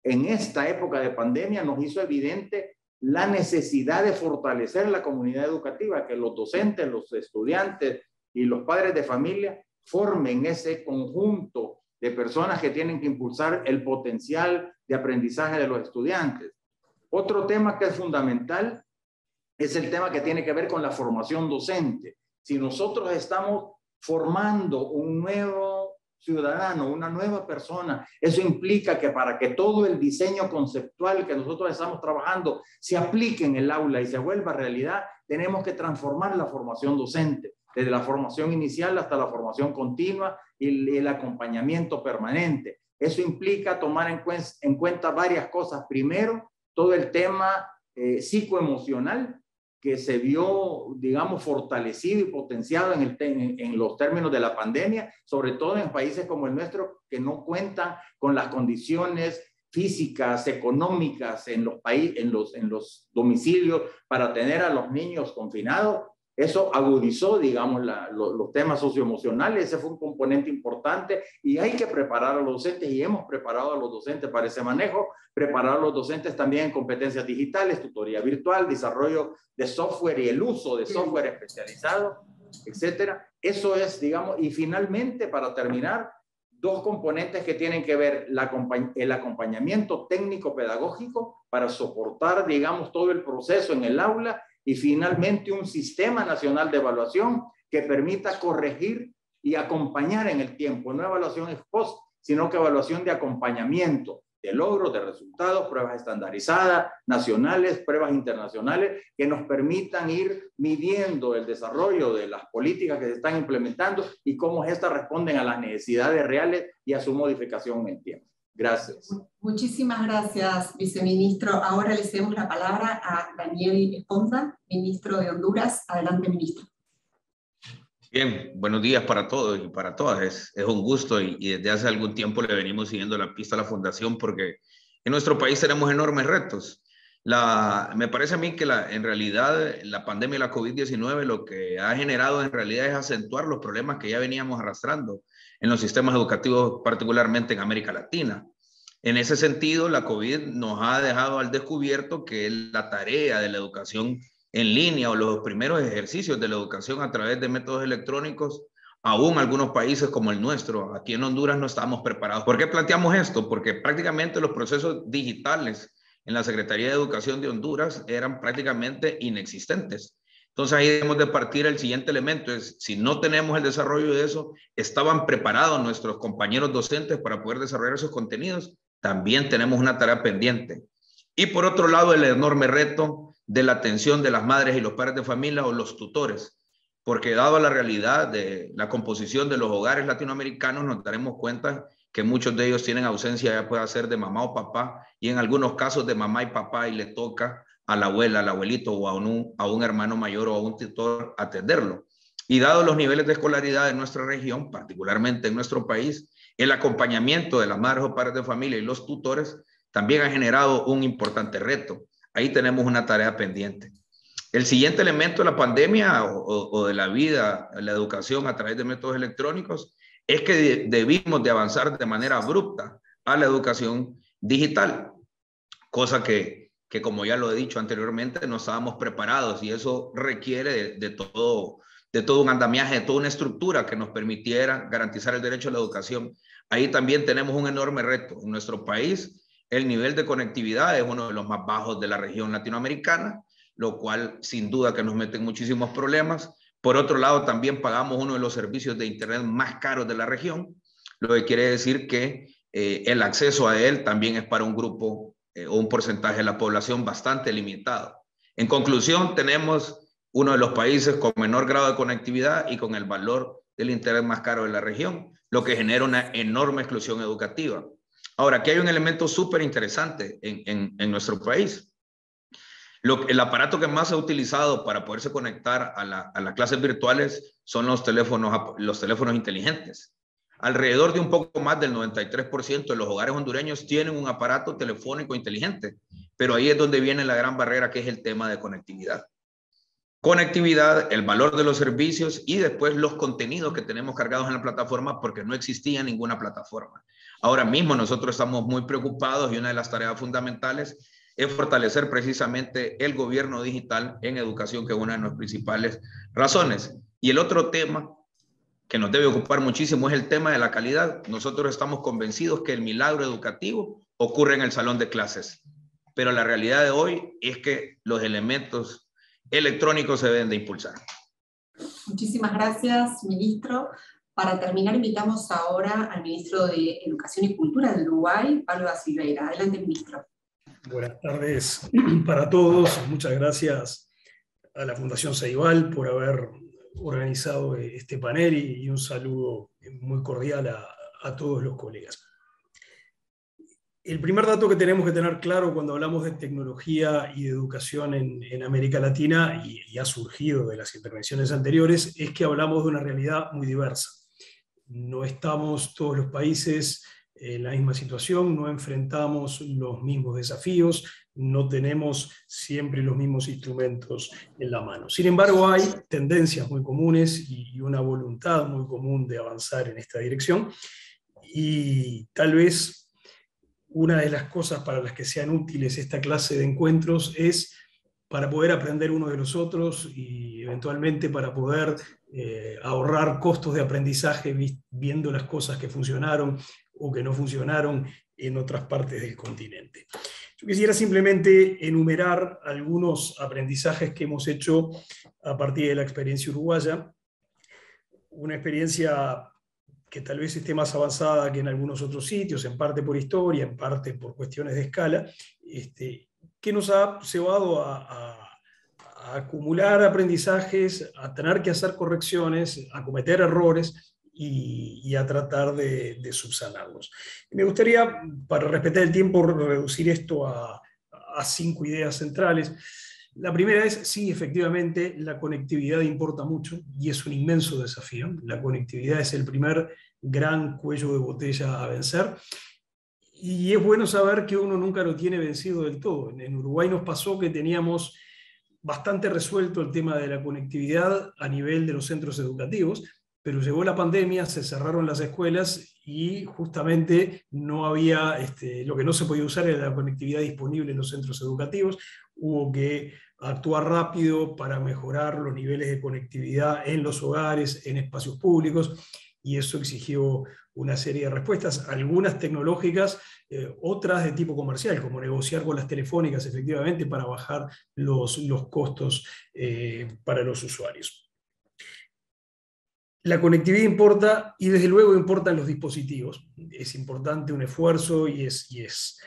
en esta época de pandemia nos hizo evidente la necesidad de fortalecer la comunidad educativa, que los docentes, los estudiantes y los padres de familia formen ese conjunto de personas que tienen que impulsar el potencial de aprendizaje de los estudiantes. Otro tema que es fundamental es el tema que tiene que ver con la formación docente. Si nosotros estamos formando un nuevo ciudadano, una nueva persona, eso implica que para que todo el diseño conceptual que nosotros estamos trabajando se aplique en el aula y se vuelva realidad, tenemos que transformar la formación docente, desde la formación inicial hasta la formación continua y el acompañamiento permanente. Eso implica tomar en cuenta varias cosas. Primero, todo el tema psicoemocional, que se vio, digamos, fortalecido y potenciado en los términos de la pandemia, sobre todo en países como el nuestro, que no cuentan con las condiciones físicas, económicas en los domicilios para tener a los niños confinados. Eso agudizó, digamos, los temas socioemocionales. Ese fue un componente importante, y hay que preparar a los docentes, y hemos preparado a los docentes para ese manejo, preparar a los docentes también en competencias digitales, tutoría virtual, desarrollo de software y el uso de software especializado, etcétera. Eso es, digamos, y finalmente, para terminar, 2 componentes que tienen que ver el acompañamiento técnico-pedagógico para soportar, digamos, todo el proceso en el aula, y finalmente un sistema nacional de evaluación que permita corregir y acompañar en el tiempo, no evaluación ex post, sino que evaluación de acompañamiento, de logros, de resultados, pruebas estandarizadas, nacionales, pruebas internacionales, que nos permitan ir midiendo el desarrollo de las políticas que se están implementando y cómo estas responden a las necesidades reales y a su modificación en el tiempo. Gracias. Muchísimas gracias, viceministro. Ahora le cedemos la palabra a Daniel Esponda, ministro de Honduras. Adelante, ministro. Bien, buenos días para todos y para todas. Es un gusto, y desde hace algún tiempo le venimos siguiendo la pista a la Fundación, porque en nuestro país tenemos enormes retos. Me parece a mí que en realidad la pandemia de la COVID-19 lo que ha generado en realidad es acentuar los problemas que ya veníamos arrastrando en los sistemas educativos, particularmente en América Latina. En ese sentido, la COVID nos ha dejado al descubierto que la tarea de la educación en línea, o los primeros ejercicios de la educación a través de métodos electrónicos, aún algunos países como el nuestro, aquí en Honduras, no estamos preparados. ¿Por qué planteamos esto? Porque prácticamente los procesos digitales en la Secretaría de Educación de Honduras eran prácticamente inexistentes. Entonces ahí debemos de partir el siguiente elemento, es si no tenemos el desarrollo de eso, ¿estaban preparados nuestros compañeros docentes para poder desarrollar esos contenidos? También tenemos una tarea pendiente. Y por otro lado, el enorme reto de la atención de las madres y los padres de familia o los tutores, porque dado la realidad de la composición de los hogares latinoamericanos, nos daremos cuenta que muchos de ellos tienen ausencia, ya puede ser de mamá o papá, y en algunos casos de mamá y papá, y le toca a la abuela, al abuelito o a un hermano mayor o a un tutor atenderlo. Y dado los niveles de escolaridad de nuestra región, particularmente en nuestro país, el acompañamiento de las madres o padres de familia y los tutores también ha generado un importante reto. Ahí tenemos una tarea pendiente. El siguiente elemento de la pandemia o de la vida, la educación a través de métodos electrónicos, es que debimos de avanzar de manera abrupta a la educación digital, cosa que como ya lo he dicho anteriormente, no estábamos preparados, y eso requiere de todo de todo un andamiaje, de toda una estructura que nos permitiera garantizar el derecho a la educación. Ahí también tenemos un enorme reto. En nuestro país, el nivel de conectividad es uno de los más bajos de la región latinoamericana, lo cual sin duda que nos mete en muchísimos problemas. Por otro lado, también pagamos uno de los servicios de Internet más caros de la región, lo que quiere decir que el acceso a él también es para un grupo o un porcentaje de la población bastante limitado. En conclusión, tenemos uno de los países con menor grado de conectividad y con el valor del Internet más caro de la región, lo que genera una enorme exclusión educativa. Ahora, aquí hay un elemento súper interesante en nuestro país. El aparato que más se ha utilizado para poderse conectar a las clases virtuales son los teléfonos inteligentes. Alrededor de un poco más del 93% de los hogares hondureños tienen un aparato telefónico inteligente, pero ahí es donde viene la gran barrera, que es el tema de conectividad. Conectividad, el valor de los servicios y después los contenidos que tenemos cargados en la plataforma, porque no existía ninguna plataforma. Ahora mismo nosotros estamos muy preocupados y una de las tareas fundamentales es fortalecer precisamente el gobierno digital en educación, que es una de las principales razones. Y el otro tema que nos debe ocupar muchísimo es el tema de la calidad. Nosotros estamos convencidos que el milagro educativo ocurre en el salón de clases, pero la realidad de hoy es que los elementos electrónicos se deben de impulsar. Muchísimas gracias, ministro. Para terminar, invitamos ahora al ministro de Educación y Cultura de Uruguay, Pablo da Silveira. Adelante, ministro. Buenas tardes para todos. Muchas gracias a la Fundación Ceibal por haber organizado este panel y un saludo muy cordial a todos los colegas. El primer dato que tenemos que tener claro cuando hablamos de tecnología y de educación en América Latina, y ha surgido de las intervenciones anteriores, es que hablamos de una realidad muy diversa. No estamos todos los países en la misma situación, no enfrentamos los mismos desafíos, no tenemos siempre los mismos instrumentos en la mano. Sin embargo, hay tendencias muy comunes y una voluntad muy común de avanzar en esta dirección, y tal vez una de las cosas para las que sean útiles esta clase de encuentros es para poder aprender unos de los otros y eventualmente para poder ahorrar costos de aprendizaje viendo las cosas que funcionaron o que no funcionaron en otras partes del continente. Yo quisiera simplemente enumerar algunos aprendizajes que hemos hecho a partir de la experiencia uruguaya, una experiencia que tal vez esté más avanzada que en algunos otros sitios, en parte por historia, en parte por cuestiones de escala, que nos ha llevado a acumular aprendizajes, a tener que hacer correcciones, a cometer errores y a tratar de subsanarlos. Me gustaría, para respetar el tiempo, reducir esto a 5 ideas centrales. La primera es, sí, efectivamente, la conectividad importa mucho y es un inmenso desafío. La conectividad es el primer gran cuello de botella a vencer. Y es bueno saber que uno nunca lo tiene vencido del todo. En Uruguay nos pasó que teníamos bastante resuelto el tema de la conectividad a nivel de los centros educativos, pero llegó la pandemia, se cerraron las escuelas y justamente no había, lo que no se podía usar era la conectividad disponible en los centros educativos. Hubo que actuar rápido para mejorar los niveles de conectividad en los hogares, en espacios públicos, y eso exigió una serie de respuestas, algunas tecnológicas, otras de tipo comercial, como negociar con las telefónicas efectivamente para bajar los costos para los usuarios. La conectividad importa, y desde luego importan los dispositivos. Es importante un esfuerzo, y es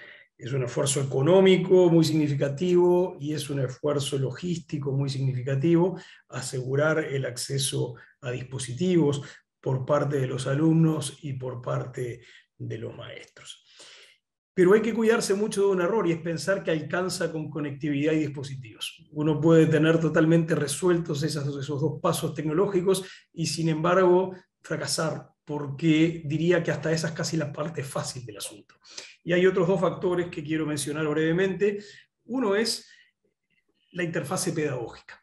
un esfuerzo económico muy significativo, y es un esfuerzo logístico muy significativo asegurar el acceso a dispositivos por parte de los alumnos y por parte de los maestros. Pero hay que cuidarse mucho de un error, y es pensar que alcanza con conectividad y dispositivos. Uno puede tener totalmente resueltos esos 2 pasos tecnológicos y sin embargo fracasar, porque diría que hasta esa es casi la parte fácil del asunto. Y hay otros 2 factores que quiero mencionar brevemente. Uno es la interfase pedagógica,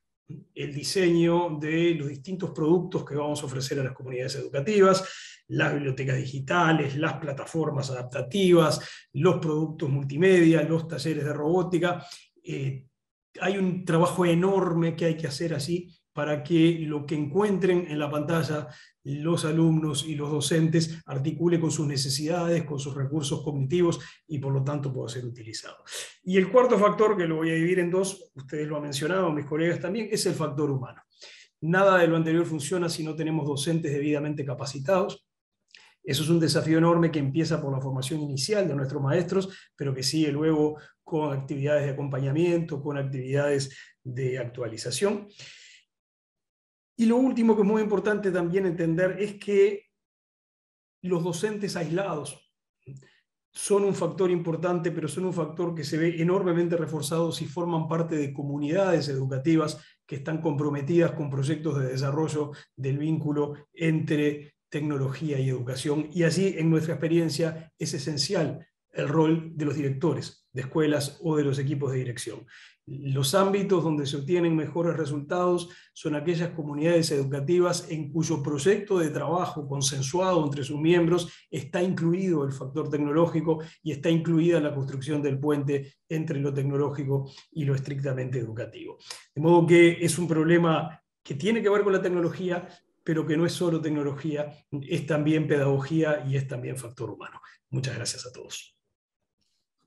el diseño de los distintos productos que vamos a ofrecer a las comunidades educativas, las bibliotecas digitales, las plataformas adaptativas, los productos multimedia, los talleres de robótica. Hay un trabajo enorme que hay que hacer allí para que lo que encuentren en la pantalla los alumnos y los docentes articule con sus necesidades, con sus recursos cognitivos y por lo tanto pueda ser utilizado. Y el cuarto factor, que lo voy a dividir en dos, ustedes lo han mencionado, mis colegas también, es el factor humano. Nada de lo anterior funciona si no tenemos docentes debidamente capacitados. Eso es un desafío enorme que empieza por la formación inicial de nuestros maestros, pero que sigue luego con actividades de acompañamiento, con actividades de actualización. Y lo último que es muy importante también entender es que los docentes aislados son un factor importante, pero son un factor que se ve enormemente reforzado si forman parte de comunidades educativas que están comprometidas con proyectos de desarrollo del vínculo entre tecnología y educación. Y allí, en nuestra experiencia, es esencial el rol de los directores de escuelas o de los equipos de dirección. Los ámbitos donde se obtienen mejores resultados son aquellas comunidades educativas en cuyo proyecto de trabajo consensuado entre sus miembros está incluido el factor tecnológico y está incluida la construcción del puente entre lo tecnológico y lo estrictamente educativo. De modo que es un problema que tiene que ver con la tecnología, pero que no es solo tecnología, es también pedagogía y es también factor humano. Muchas gracias a todos.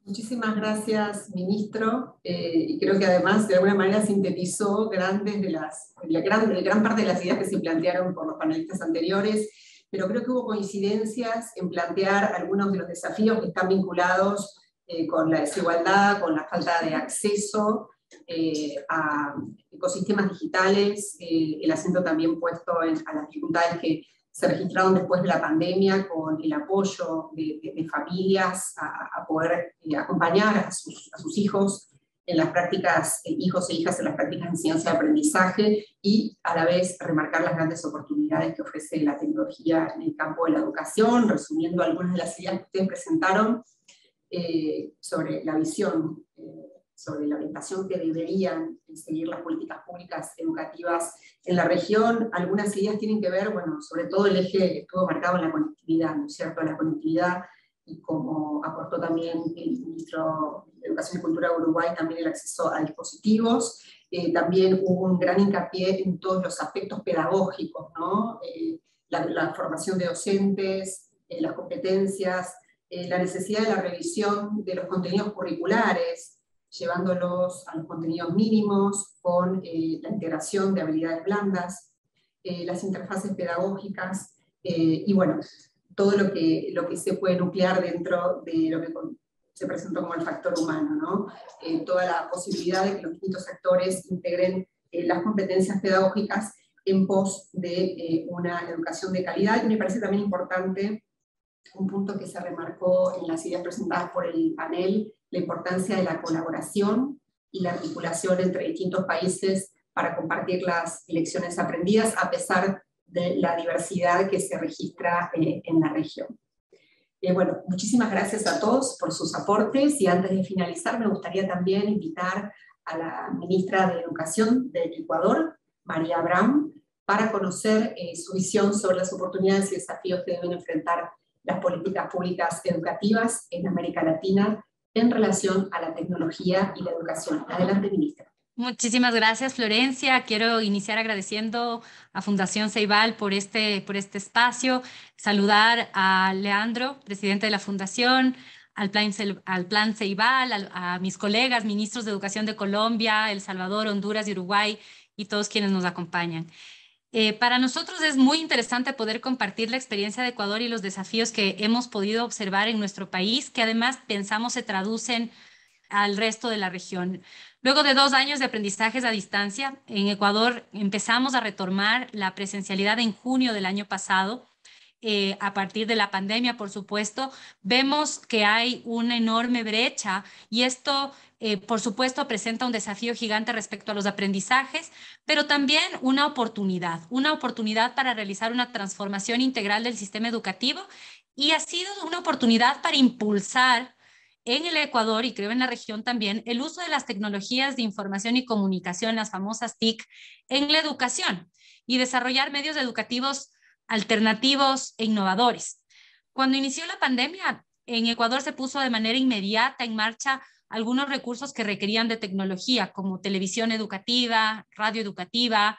Muchísimas gracias, ministro. Y creo que además de alguna manera sintetizó gran parte de las ideas que se plantearon por los panelistas anteriores, pero creo que hubo coincidencias en plantear algunos de los desafíos que están vinculados con la desigualdad, con la falta de acceso a ecosistemas digitales, el acento también puesto a las dificultades que se registraron después de la pandemia con el apoyo de familias a poder acompañar a sus hijos en las prácticas, hijos e hijas en las prácticas de enseñanza y aprendizaje, y a la vez remarcar las grandes oportunidades que ofrece la tecnología en el campo de la educación, resumiendo algunas de las ideas que ustedes presentaron sobre la visión, sobre la orientación que deberían seguir las políticas públicas educativas en la región. Algunas ideas tienen que ver, bueno, sobre todo el eje estuvo marcado en la conectividad, ¿no es cierto? La conectividad, y como aportó también el ministro de Educación y Cultura de Uruguay, también el acceso a dispositivos. También hubo un gran hincapié en todos los aspectos pedagógicos, ¿no? La formación de docentes, las competencias, la necesidad de la revisión de los contenidos curriculares, llevándolos a los contenidos mínimos, con la integración de habilidades blandas, las interfaces pedagógicas, y bueno, todo lo que se puede nuclear dentro de lo que se presentó como el factor humano, ¿no? Toda la posibilidad de que los distintos actores integren las competencias pedagógicas en pos de una educación de calidad. Y me parece también importante un punto que se remarcó en las ideas presentadas por el panel, la importancia de la colaboración y la articulación entre distintos países para compartir las lecciones aprendidas, a pesar de la diversidad que se registra en la región. Bueno, muchísimas gracias a todos por sus aportes, y antes de finalizar me gustaría también invitar a la ministra de Educación del Ecuador, María Brown, para conocer su visión sobre las oportunidades y desafíos que deben enfrentar las políticas públicas educativas en América Latina en relación a la tecnología y la educación. Adelante, ministra. Muchísimas gracias, Florencia. Quiero iniciar agradeciendo a Fundación Ceibal por este espacio, saludar a Leandro, presidente de la Fundación, al Plan Ceibal, a mis colegas, ministros de Educación de Colombia, El Salvador, Honduras y Uruguay, y todos quienes nos acompañan. Para nosotros es muy interesante poder compartir la experiencia de Ecuador y los desafíos que hemos podido observar en nuestro país, que además pensamos se traducen al resto de la región. Luego de 2 años de aprendizajes a distancia, en Ecuador empezamos a retomar la presencialidad en junio del año pasado. A partir de la pandemia, por supuesto, vemos que hay una enorme brecha, y esto, por supuesto, presenta un desafío gigante respecto a los aprendizajes, pero también una oportunidad para realizar una transformación integral del sistema educativo, y ha sido una oportunidad para impulsar en el Ecuador, y creo en la región también, el uso de las tecnologías de información y comunicación, las famosas TIC, en la educación, y desarrollar medios educativos alternativos e innovadores. Cuando inició la pandemia, en Ecuador se puso de manera inmediata en marcha algunos recursos que requerían de tecnología, como televisión educativa, radio educativa,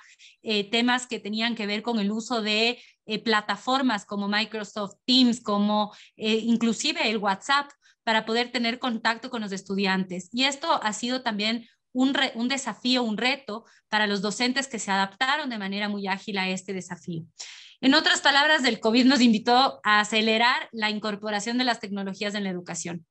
temas que tenían que ver con el uso de plataformas como Microsoft Teams, como inclusive el WhatsApp, para poder tener contacto con los estudiantes. Y esto ha sido también un desafío, un reto para los docentes que se adaptaron de manera muy ágil a este desafío. En otras palabras, el COVID nos invitó a acelerar la incorporación de las tecnologías en la educación.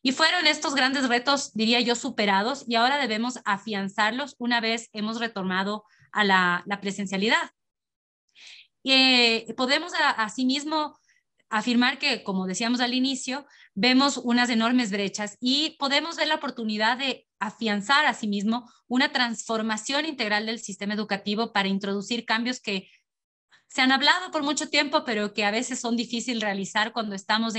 Y fueron estos grandes retos, diría yo, superados, y ahora debemos afianzarlos una vez hemos retornado a la presencialidad. Podemos asimismo afirmar que, como decíamos al inicio, vemos unas enormes brechas y podemos ver la oportunidad de afianzar asimismo una transformación integral del sistema educativo para introducir cambios que se han hablado por mucho tiempo, pero que a veces son difíciles realizar cuando estamos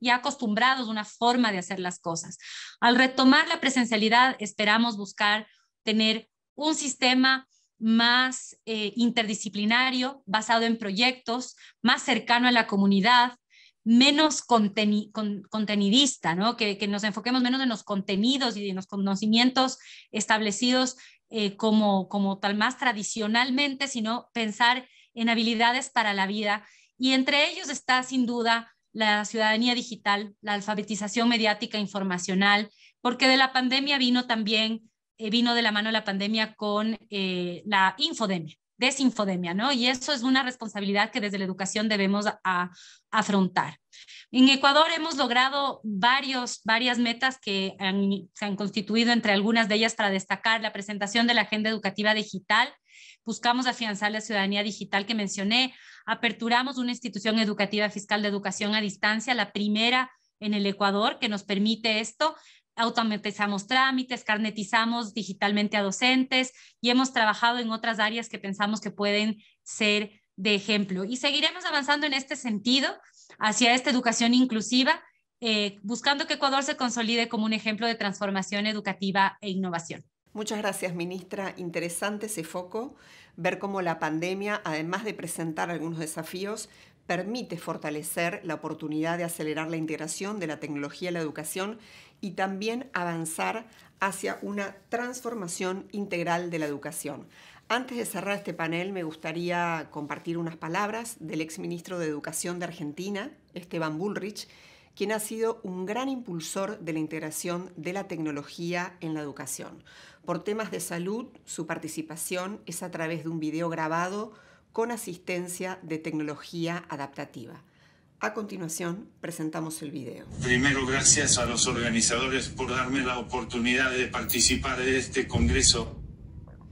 ya acostumbrados a una forma de hacer las cosas. Al retomar la presencialidad, esperamos buscar tener un sistema más interdisciplinario, basado en proyectos, más cercano a la comunidad, menos contenidista, ¿no? Que nos enfoquemos menos en los contenidos y en los conocimientos establecidos como tal más tradicionalmente, sino pensar en habilidades para la vida. Y entre ellos está sin duda la ciudadanía digital, la alfabetización mediática informacional, porque de la pandemia vino de la mano la pandemia con la desinfodemia, ¿no? Y eso es una responsabilidad que desde la educación debemos afrontar. En Ecuador hemos logrado varias metas que se han constituido, entre algunas de ellas, para destacar la presentación de la Agenda Educativa Digital. Buscamos afianzar la ciudadanía digital que mencioné. Aperturamos una institución educativa fiscal de educación a distancia, la primera en el Ecuador, que nos permite esto. Automatizamos trámites, carnetizamos digitalmente a docentes y hemos trabajado en otras áreas que pensamos que pueden ser de ejemplo. Y seguiremos avanzando en este sentido hacia esta educación inclusiva, buscando que Ecuador se consolide como un ejemplo de transformación educativa e innovación. Muchas gracias, ministra. Interesante ese foco, ver cómo la pandemia, además de presentar algunos desafíos, permite fortalecer la oportunidad de acelerar la integración de la tecnología en la educación y también avanzar hacia una transformación integral de la educación. Antes de cerrar este panel, me gustaría compartir unas palabras del exministro de Educación de Argentina, Esteban Bullrich, quien ha sido un gran impulsor de la integración de la tecnología en la educación. Por temas de salud, su participación es a través de un video grabado con asistencia de tecnología adaptativa. A continuación, presentamos el video. Primero, gracias a los organizadores por darme la oportunidad de participar de este congreso.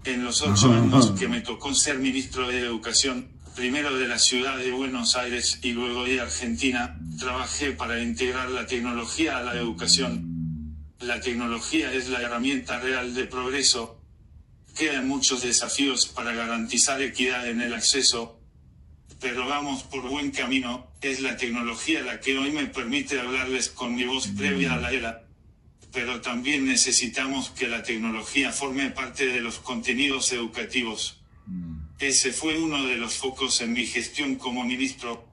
En los 8 años que me tocó ser ministro de Educación, primero de la ciudad de Buenos Aires y luego de Argentina, trabajé para integrar la tecnología a la educación. La tecnología es la herramienta real de progreso. Quedan muchos desafíos para garantizar equidad en el acceso, pero vamos por buen camino. Es la tecnología la que hoy me permite hablarles con mi voz previa a la era, pero también necesitamos que la tecnología forme parte de los contenidos educativos. Ese fue uno de los focos en mi gestión como ministro.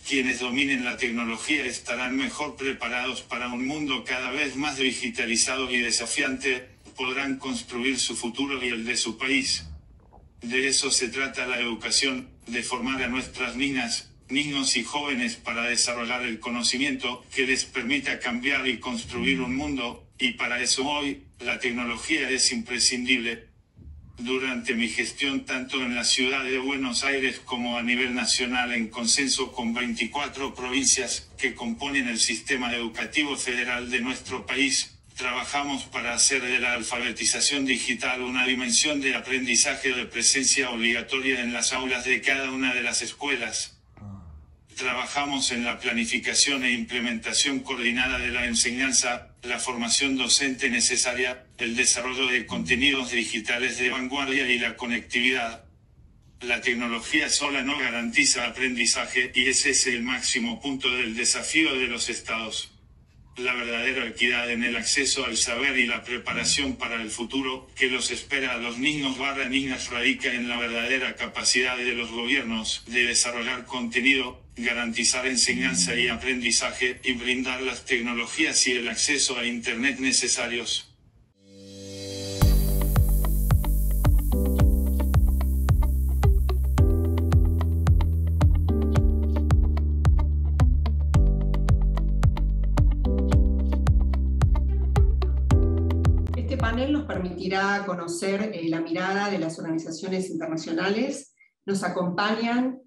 Quienes dominen la tecnología estarán mejor preparados para un mundo cada vez más digitalizado y desafiante. Podrán construir su futuro y el de su país. De eso se trata la educación, de formar a nuestras niñas, niños y jóvenes para desarrollar el conocimiento que les permita cambiar y construir un mundo, y para eso hoy, la tecnología es imprescindible. Durante mi gestión tanto en la ciudad de Buenos Aires como a nivel nacional, en consenso con 24 provincias que componen el sistema educativo federal de nuestro país, trabajamos para hacer de la alfabetización digital una dimensión de aprendizaje de presencia obligatoria en las aulas de cada una de las escuelas. Trabajamos en la planificación e implementación coordinada de la enseñanza, la formación docente necesaria, el desarrollo de contenidos digitales de vanguardia y la conectividad. La tecnología sola no garantiza aprendizaje y ese es el máximo punto del desafío de los estados. la verdadera equidad en el acceso al saber y la preparación para el futuro que los espera a los niños/niñas radica en la verdadera capacidad de los gobiernos de desarrollar contenido, garantizar enseñanza y aprendizaje y brindar las tecnologías y el acceso a Internet necesarios. Nos permitirá conocer la mirada de las organizaciones internacionales. Nos acompañan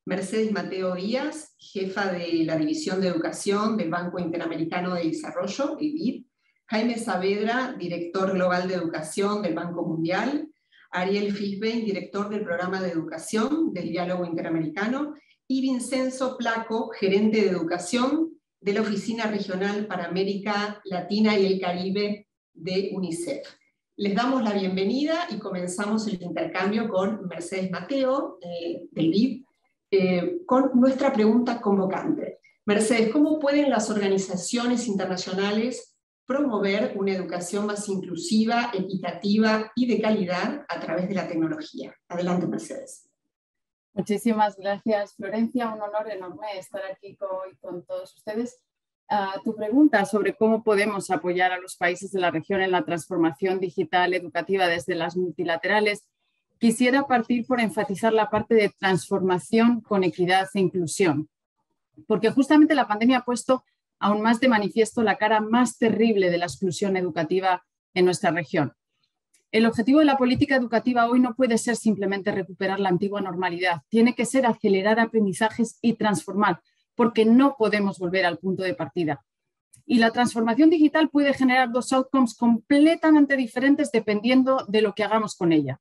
Mercedes Mateo Díaz, jefa de la División de Educación del Banco Interamericano de Desarrollo, el BID, Jaime Saavedra, director global de Educación del Banco Mundial, Ariel Fishbein, director del Programa de Educación del Diálogo Interamericano, y Vincenzo Placo, gerente de Educación de la Oficina Regional para América Latina y el Caribe de UNICEF. Les damos la bienvenida y comenzamos el intercambio con Mercedes Mateo, del BID, con nuestra pregunta convocante. Mercedes, ¿cómo pueden las organizaciones internacionales promover una educación más inclusiva, equitativa y de calidad a través de la tecnología? Adelante, Mercedes. Muchísimas gracias, Florencia. Un honor enorme estar aquí hoy con todos ustedes. Tu pregunta sobre cómo podemos apoyar a los países de la región en la transformación digital educativa desde las multilaterales, quisiera partir por enfatizar la parte de transformación con equidad e inclusión, porque justamente la pandemia ha puesto aún más de manifiesto la cara más terrible de la exclusión educativa en nuestra región. El objetivo de la política educativa hoy no puede ser simplemente recuperar la antigua normalidad, tiene que ser acelerar aprendizajes y transformar, porque no podemos volver al punto de partida. Y la transformación digital puede generar dos outcomes completamente diferentes dependiendo de lo que hagamos con ella.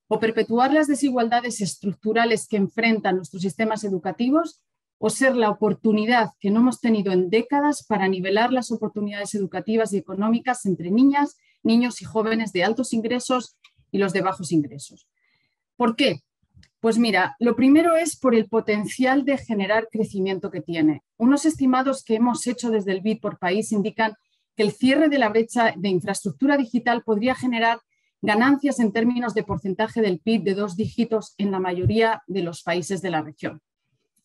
O perpetuar las desigualdades estructurales que enfrentan nuestros sistemas educativos, o ser la oportunidad que no hemos tenido en décadas para nivelar las oportunidades educativas y económicas entre niñas, niños y jóvenes de altos ingresos y los de bajos ingresos. ¿Por qué? Pues mira, lo primero es por el potencial de generar crecimiento que tiene. Unos estimados que hemos hecho desde el BID por país indican que el cierre de la brecha de infraestructura digital podría generar ganancias en términos de porcentaje del PIB de 2 dígitos en la mayoría de los países de la región.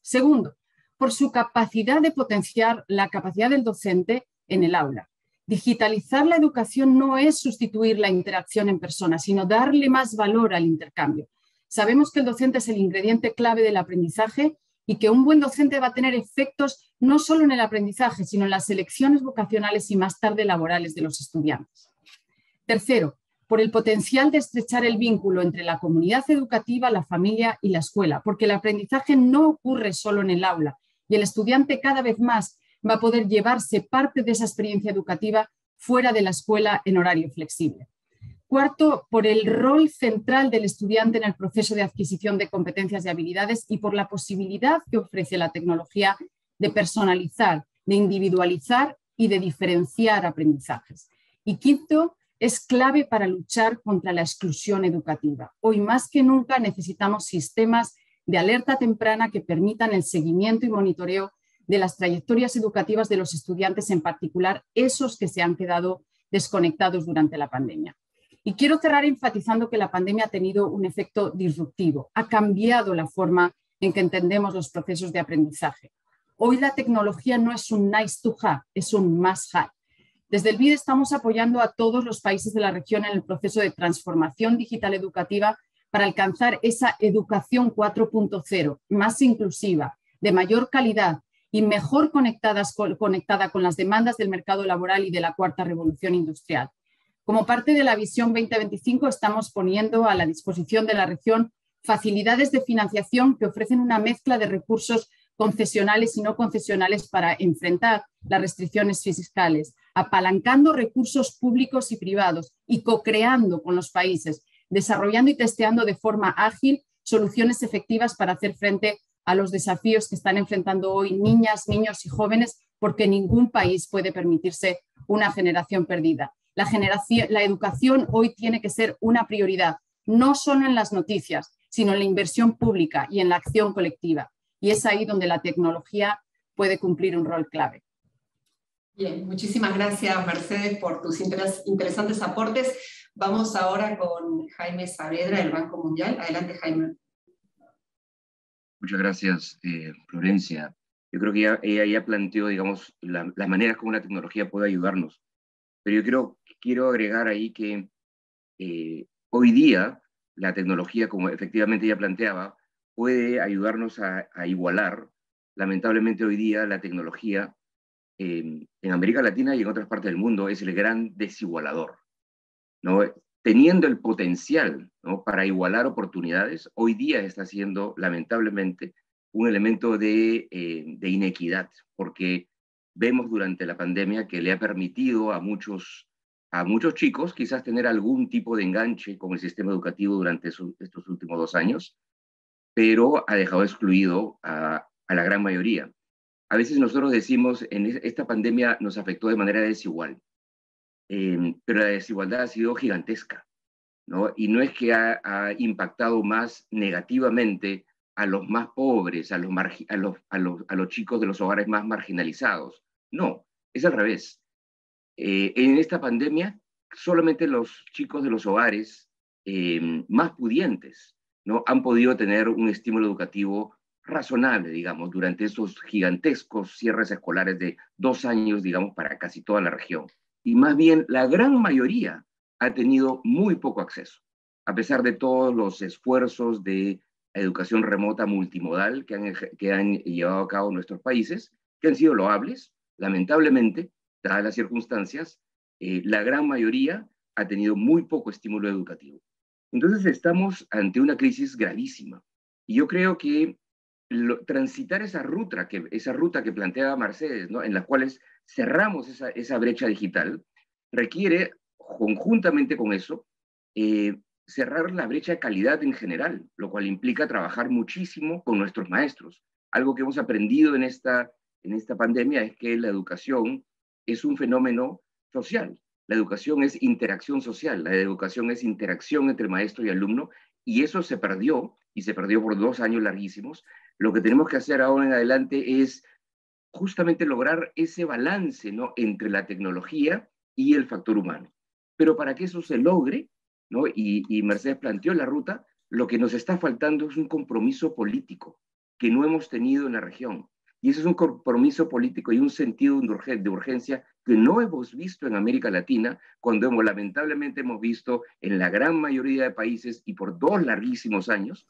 Segundo, por su capacidad de potenciar la capacidad del docente en el aula. Digitalizar la educación no es sustituir la interacción en persona, sino darle más valor al intercambio. Sabemos que el docente es el ingrediente clave del aprendizaje y que un buen docente va a tener efectos no solo en el aprendizaje, sino en las elecciones vocacionales y más tarde laborales de los estudiantes. Tercero, por el potencial de estrechar el vínculo entre la comunidad educativa, la familia y la escuela, porque el aprendizaje no ocurre solo en el aula y el estudiante cada vez más va a poder llevarse parte de esa experiencia educativa fuera de la escuela en horario flexible. Cuarto, por el rol central del estudiante en el proceso de adquisición de competencias y habilidades y por la posibilidad que ofrece la tecnología de personalizar, de individualizar y de diferenciar aprendizajes. Y quinto, es clave para luchar contra la exclusión educativa. Hoy más que nunca necesitamos sistemas de alerta temprana que permitan el seguimiento y monitoreo de las trayectorias educativas de los estudiantes, en particular esos que se han quedado desconectados durante la pandemia. Y quiero cerrar enfatizando que la pandemia ha tenido un efecto disruptivo, ha cambiado la forma en que entendemos los procesos de aprendizaje. Hoy la tecnología no es un nice to have, es un must have. Desde el BID estamos apoyando a todos los países de la región en el proceso de transformación digital educativa para alcanzar esa educación 4.0, más inclusiva, de mayor calidad y mejor conectada con las demandas del mercado laboral y de la cuarta revolución industrial. Como parte de la Visión 2025 estamos poniendo a la disposición de la región facilidades de financiación que ofrecen una mezcla de recursos concesionales y no concesionales para enfrentar las restricciones fiscales, apalancando recursos públicos y privados y co-creando con los países, desarrollando y testeando de forma ágil soluciones efectivas para hacer frente a los desafíos que están enfrentando hoy niñas, niños y jóvenes, porque ningún país puede permitirse una generación perdida. La educación hoy tiene que ser una prioridad, no solo en las noticias, sino en la inversión pública y en la acción colectiva. Y es ahí donde la tecnología puede cumplir un rol clave. Bien, muchísimas gracias, Mercedes, por tus interesantes aportes. Vamos ahora con Jaime Saavedra, del Banco Mundial. Adelante, Jaime. Muchas gracias, Florencia. Yo creo que ella ya planteó, digamos, las maneras como la tecnología puede ayudarnos. Pero yo quiero agregar ahí que hoy día la tecnología, como efectivamente ella planteaba, puede ayudarnos a igualar. Lamentablemente hoy día la tecnología en América Latina y en otras partes del mundo es el gran desigualador, ¿no? Teniendo el potencial, ¿no?, para igualar oportunidades, hoy día está siendo lamentablemente un elemento de inequidad, porque vemos durante la pandemia que le ha permitido a muchos chicos quizás tener algún tipo de enganche con el sistema educativo durante estos últimos 2 años, pero ha dejado excluido a la gran mayoría. A veces nosotros decimos, esta pandemia nos afectó de manera desigual, pero la desigualdad ha sido gigantesca, ¿no? Y no es que ha impactado más negativamente a los más pobres, a los chicos de los hogares más marginalizados. No, es al revés. En esta pandemia, solamente los chicos de los hogares más pudientes, ¿no?, han podido tener un estímulo educativo razonable, digamos, durante esos gigantescos cierres escolares de 2 años, digamos, para casi toda la región. Y más bien, la gran mayoría ha tenido muy poco acceso, a pesar de todos los esfuerzos de educación remota multimodal que han llevado a cabo nuestros países, que han sido loables. Lamentablemente, dadas las circunstancias, la gran mayoría ha tenido muy poco estímulo educativo. Entonces estamos ante una crisis gravísima. Y yo creo que transitar esa ruta que planteaba Mercedes, ¿no?, en las cuales cerramos esa brecha digital, requiere, conjuntamente con eso, cerrar la brecha de calidad en general, lo cual implica trabajar muchísimo con nuestros maestros. Algo que hemos aprendido en esta pandemia es que la educación es un fenómeno social. La educación es interacción social, la educación es interacción entre maestro y alumno, y eso se perdió, y se perdió por 2 años larguísimos. Lo que tenemos que hacer ahora en adelante es justamente lograr ese balance, ¿no?, entre la tecnología y el factor humano. Pero para que eso se logre, ¿no?, y Mercedes planteó la ruta, lo que nos está faltando es un compromiso político que no hemos tenido en la región. Y ese es un compromiso político y un sentido de urgencia que no hemos visto en América Latina, cuando lamentablemente hemos visto en la gran mayoría de países y por 2 larguísimos años,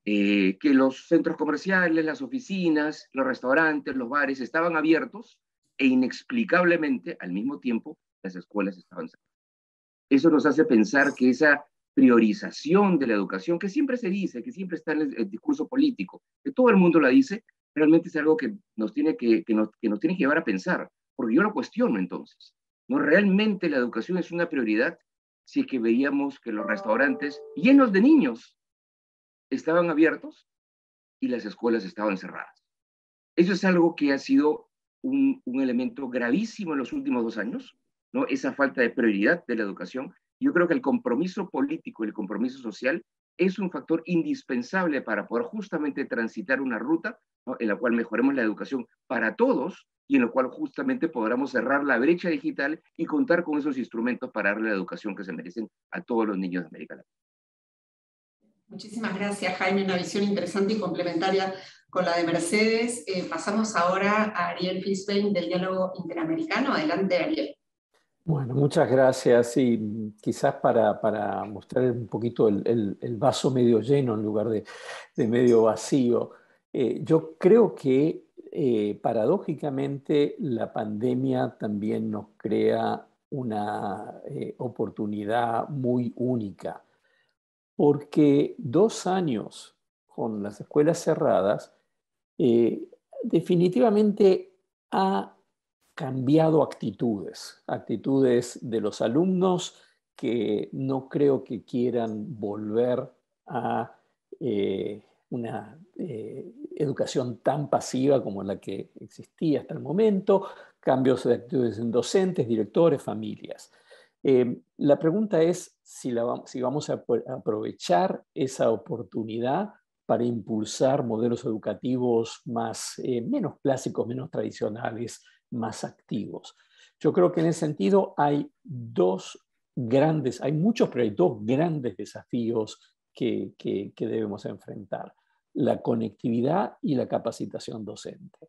que los centros comerciales, las oficinas, los restaurantes, los bares estaban abiertos e inexplicablemente, al mismo tiempo, las escuelas estaban cerradas. Eso nos hace pensar que esa priorización de la educación, que siempre se dice, que siempre está en el discurso político, que todo el mundo la dice, realmente es algo que nos tiene que llevar a pensar, porque yo lo cuestiono entonces. ¿No realmente la educación es una prioridad si es que veíamos que los restaurantes llenos de niños estaban abiertos y las escuelas estaban cerradas? Eso es algo que ha sido un elemento gravísimo en los últimos 2 años, ¿no? Esa falta de prioridad de la educación. Yo creo que el compromiso político y el compromiso social es un factor indispensable para poder justamente transitar una ruta, ¿no?, en la cual mejoremos la educación para todos y en la cual justamente podamos cerrar la brecha digital y contar con esos instrumentos para darle la educación que se merecen a todos los niños de América Latina. Muchísimas gracias, Jaime. Una visión interesante y complementaria con la de Mercedes. Pasamos ahora a Ariel Fisbein del Diálogo Interamericano. Adelante, Ariel. Bueno, muchas gracias. Y quizás para mostrar un poquito el vaso medio lleno en lugar de medio vacío, yo creo que paradójicamente la pandemia también nos crea una oportunidad muy única, porque 2 años con las escuelas cerradas definitivamente ha cambiado actitudes de los alumnos, que no creo que quieran volver a una educación tan pasiva como la que existía hasta el momento, cambios de actitudes en docentes, directores, familias. La pregunta es si vamos a aprovechar esa oportunidad para impulsar modelos educativos menos clásicos, menos tradicionales, más activos. Yo creo que en ese sentido hay muchos, pero hay dos grandes desafíos que debemos enfrentar: la conectividad y la capacitación docente.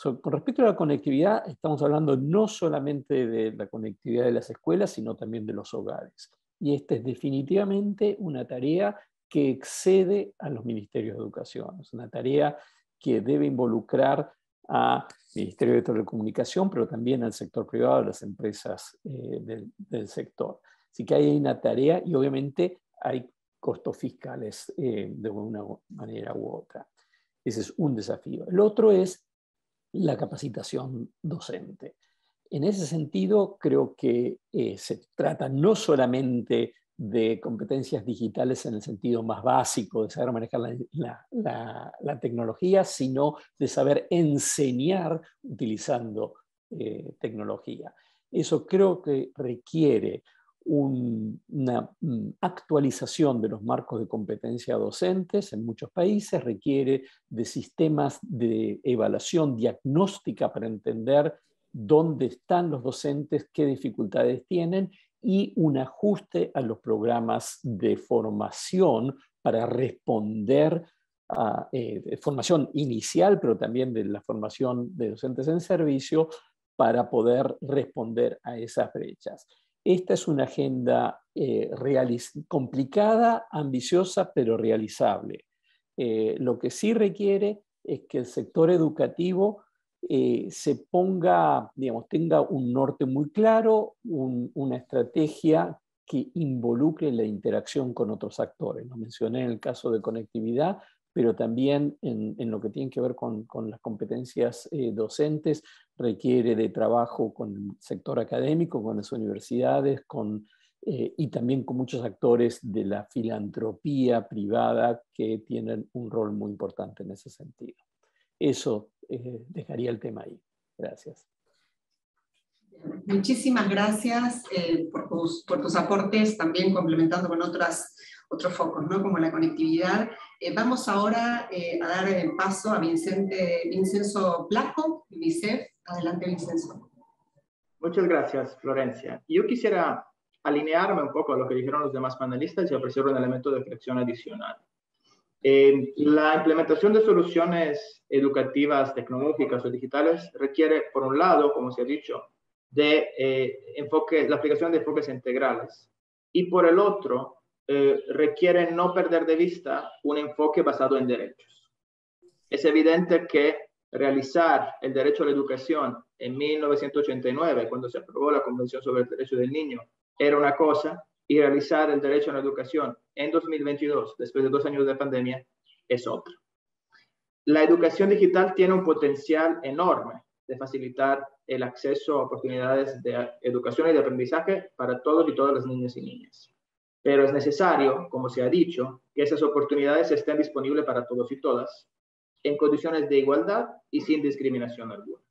Con respecto a la conectividad, estamos hablando no solamente de la conectividad de las escuelas, sino también de los hogares. Y esta es definitivamente una tarea que excede a los ministerios de educación. Es una tarea que debe involucrar al Ministerio de Telecomunicación, pero también al sector privado, a las empresas del sector. Así que hay una tarea y obviamente hay costos fiscales de una manera u otra. Ese es un desafío. El otro es la capacitación docente. En ese sentido, creo que se trata no solamente de competencias digitales en el sentido más básico, de saber manejar la tecnología, sino de saber enseñar utilizando tecnología. Eso creo que requiere una actualización de los marcos de competencia docentes en muchos países, requiere de sistemas de evaluación diagnóstica para entender dónde están los docentes, qué dificultades tienen, y un ajuste a los programas de formación para responder a formación inicial, pero también de la formación de docentes en servicio, para poder responder a esas brechas. Esta es una agenda complicada, ambiciosa, pero realizable. Lo que sí requiere es que el sector educativo se ponga, digamos, tenga un norte muy claro, una estrategia que involucre la interacción con otros actores. Lo mencioné en el caso de conectividad, pero también en lo que tiene que ver con las competencias docentes, requiere de trabajo con el sector académico, con las universidades, y también con muchos actores de la filantropía privada que tienen un rol muy importante en ese sentido. Eso dejaría el tema ahí. Gracias. Muchísimas gracias por tus aportes, también complementando con otros focos, ¿no? Como la conectividad. Vamos ahora a dar paso a Vincenzo Placo, UNICEF. Adelante, Vincenzo. Muchas gracias, Florencia. Yo quisiera alinearme un poco a lo que dijeron los demás panelistas y ofrecer un elemento de reflexión adicional. La implementación de soluciones educativas, tecnológicas o digitales requiere, por un lado, como se ha dicho, de la aplicación de enfoques integrales, y por el otro, requiere no perder de vista un enfoque basado en derechos. Es evidente que realizar el derecho a la educación en 1989, cuando se aprobó la Convención sobre el Derecho del Niño, era una cosa, y realizar el derecho a la educación en 2022, después de 2 años de pandemia, es otra. La educación digital tiene un potencial enorme de facilitar el acceso a oportunidades de educación y de aprendizaje para todos y todas las niñas y niñas. Pero es necesario, como se ha dicho, que esas oportunidades estén disponibles para todos y todas, en condiciones de igualdad y sin discriminación alguna.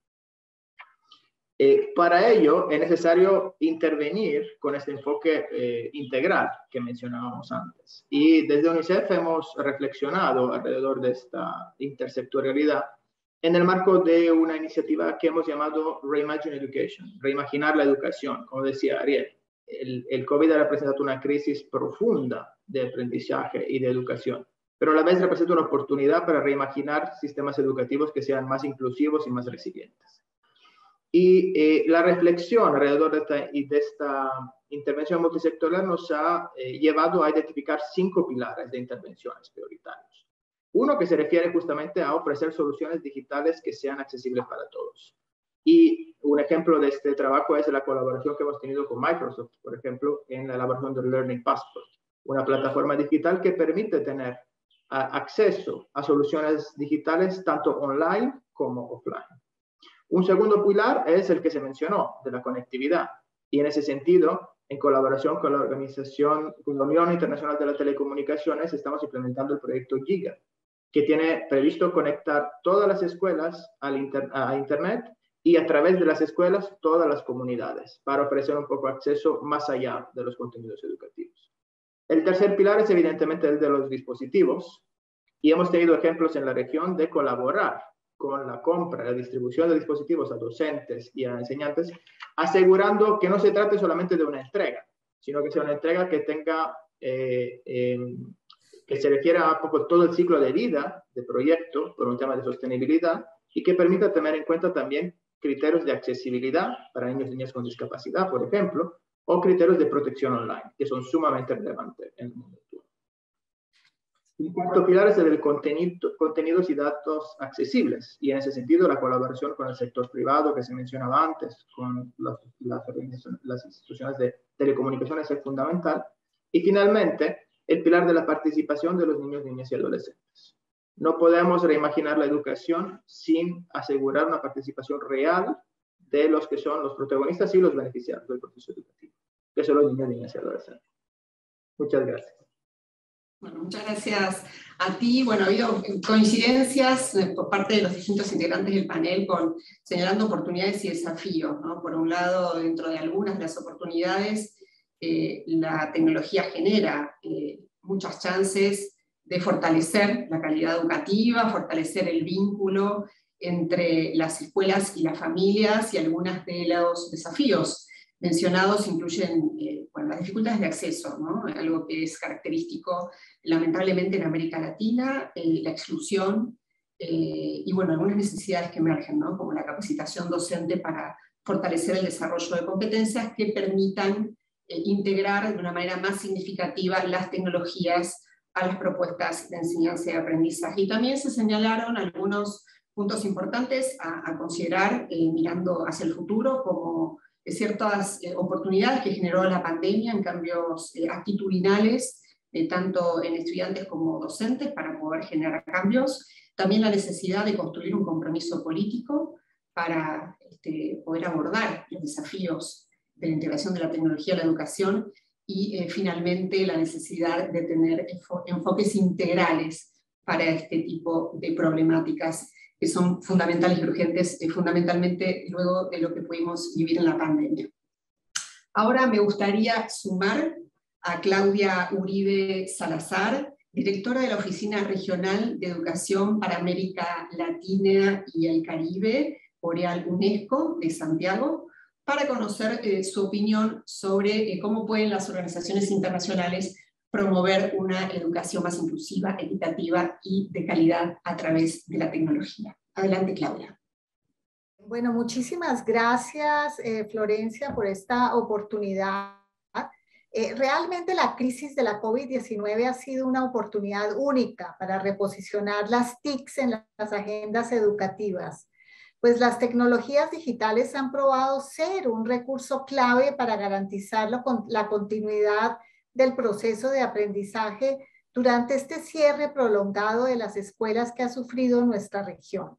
Para ello es necesario intervenir con este enfoque integral que mencionábamos antes. Y desde UNICEF hemos reflexionado alrededor de esta intersectorialidad en el marco de una iniciativa que hemos llamado Reimagine Education, reimaginar la educación. Como decía Ariel, el COVID ha representado una crisis profunda de aprendizaje y de educación, pero a la vez representa una oportunidad para reimaginar sistemas educativos que sean más inclusivos y más resilientes. Y la reflexión alrededor de esta intervención multisectorial nos ha llevado a identificar 5 pilares de intervenciones prioritarios. Uno que se refiere justamente a ofrecer soluciones digitales que sean accesibles para todos. Y un ejemplo de este trabajo es la colaboración que hemos tenido con Microsoft, por ejemplo, en la elaboración del Learning Passport, una plataforma digital que permite tener acceso a soluciones digitales tanto online como offline. Un segundo pilar es el que se mencionó, de la conectividad. Y en ese sentido, en colaboración con la Unión Internacional de las Telecomunicaciones, estamos implementando el proyecto GIGA, que tiene previsto conectar todas las escuelas a Internet y a través de las escuelas todas las comunidades, para ofrecer un poco acceso más allá de los contenidos educativos. El tercer pilar es evidentemente el de los dispositivos, y hemos tenido ejemplos en la región de colaborar con la compra y la distribución de dispositivos a docentes y a enseñantes, asegurando que no se trate solamente de una entrega, sino que sea una entrega que tenga, que se refiera a poco todo el ciclo de vida del proyecto por un tema de sostenibilidad y que permita tener en cuenta también criterios de accesibilidad para niños y niñas con discapacidad, por ejemplo, o criterios de protección online, que son sumamente relevantes en el mundo actual. Un cuarto pilar es el de contenidos y datos accesibles, y en ese sentido la colaboración con el sector privado que se mencionaba antes, con las instituciones de telecomunicaciones es fundamental. Y finalmente, el pilar de la participación de los niños, niñas y adolescentes. No podemos reimaginar la educación sin asegurar una participación real de los que son los protagonistas y los beneficiarios del proceso educativo, que son los niños, niñas y adolescentes. Muchas gracias. Bueno, muchas gracias a ti. Bueno, ha habido coincidencias por parte de los distintos integrantes del panel señalando oportunidades y desafíos, ¿no? Por un lado, dentro de algunas de las oportunidades, la tecnología genera muchas chances de fortalecer la calidad educativa, fortalecer el vínculo entre las escuelas y las familias, y algunos de los desafíos mencionados incluyen bueno, las dificultades de acceso, ¿no? Algo que es característico lamentablemente en América Latina, la exclusión y bueno, algunas necesidades que emergen, ¿no? Como la capacitación docente para fortalecer el desarrollo de competencias que permitan integrar de una manera más significativa las tecnologías a las propuestas de enseñanza y aprendizaje. Y también se señalaron algunos puntos importantes a considerar mirando hacia el futuro, como ciertas oportunidades que generó la pandemia en cambios actitudinales, tanto en estudiantes como docentes, para poder generar cambios. También la necesidad de construir un compromiso político para poder abordar los desafíos de la integración de la tecnología a la educación, y finalmente la necesidad de tener enfoques integrales para este tipo de problemáticas que son fundamentales y urgentes, fundamentalmente luego de lo que pudimos vivir en la pandemia. Ahora me gustaría sumar a Claudia Uribe Salazar, directora de la Oficina Regional de Educación para América Latina y el Caribe, Boreal UNESCO, de Santiago, para conocer su opinión sobre cómo pueden las organizaciones internacionales promover una educación más inclusiva, equitativa y de calidad a través de la tecnología. Adelante, Claudia. Bueno, muchísimas gracias, Florencia, por esta oportunidad. Realmente la crisis de la COVID-19 ha sido una oportunidad única para reposicionar las TICs en las agendas educativas, pues las tecnologías digitales han probado ser un recurso clave para garantizar la continuidad del proceso de aprendizaje durante este cierre prolongado de las escuelas que ha sufrido nuestra región.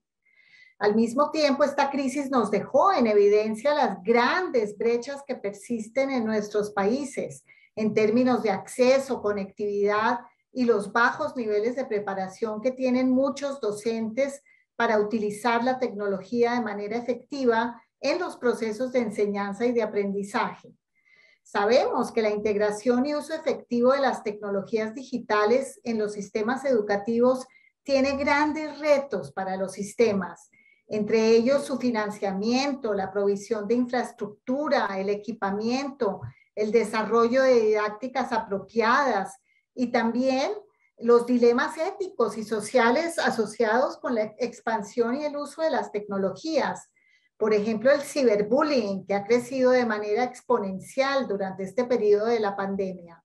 Al mismo tiempo, esta crisis nos dejó en evidencia las grandes brechas que persisten en nuestros países en términos de acceso, conectividad y los bajos niveles de preparación que tienen muchos docentes para utilizar la tecnología de manera efectiva en los procesos de enseñanza y de aprendizaje. Sabemos que la integración y uso efectivo de las tecnologías digitales en los sistemas educativos tiene grandes retos para los sistemas, entre ellos su financiamiento, la provisión de infraestructura, el equipamiento, el desarrollo de didácticas apropiadas y también los dilemas éticos y sociales asociados con la expansión y el uso de las tecnologías. Por ejemplo, el ciberbullying, que ha crecido de manera exponencial durante este periodo de la pandemia.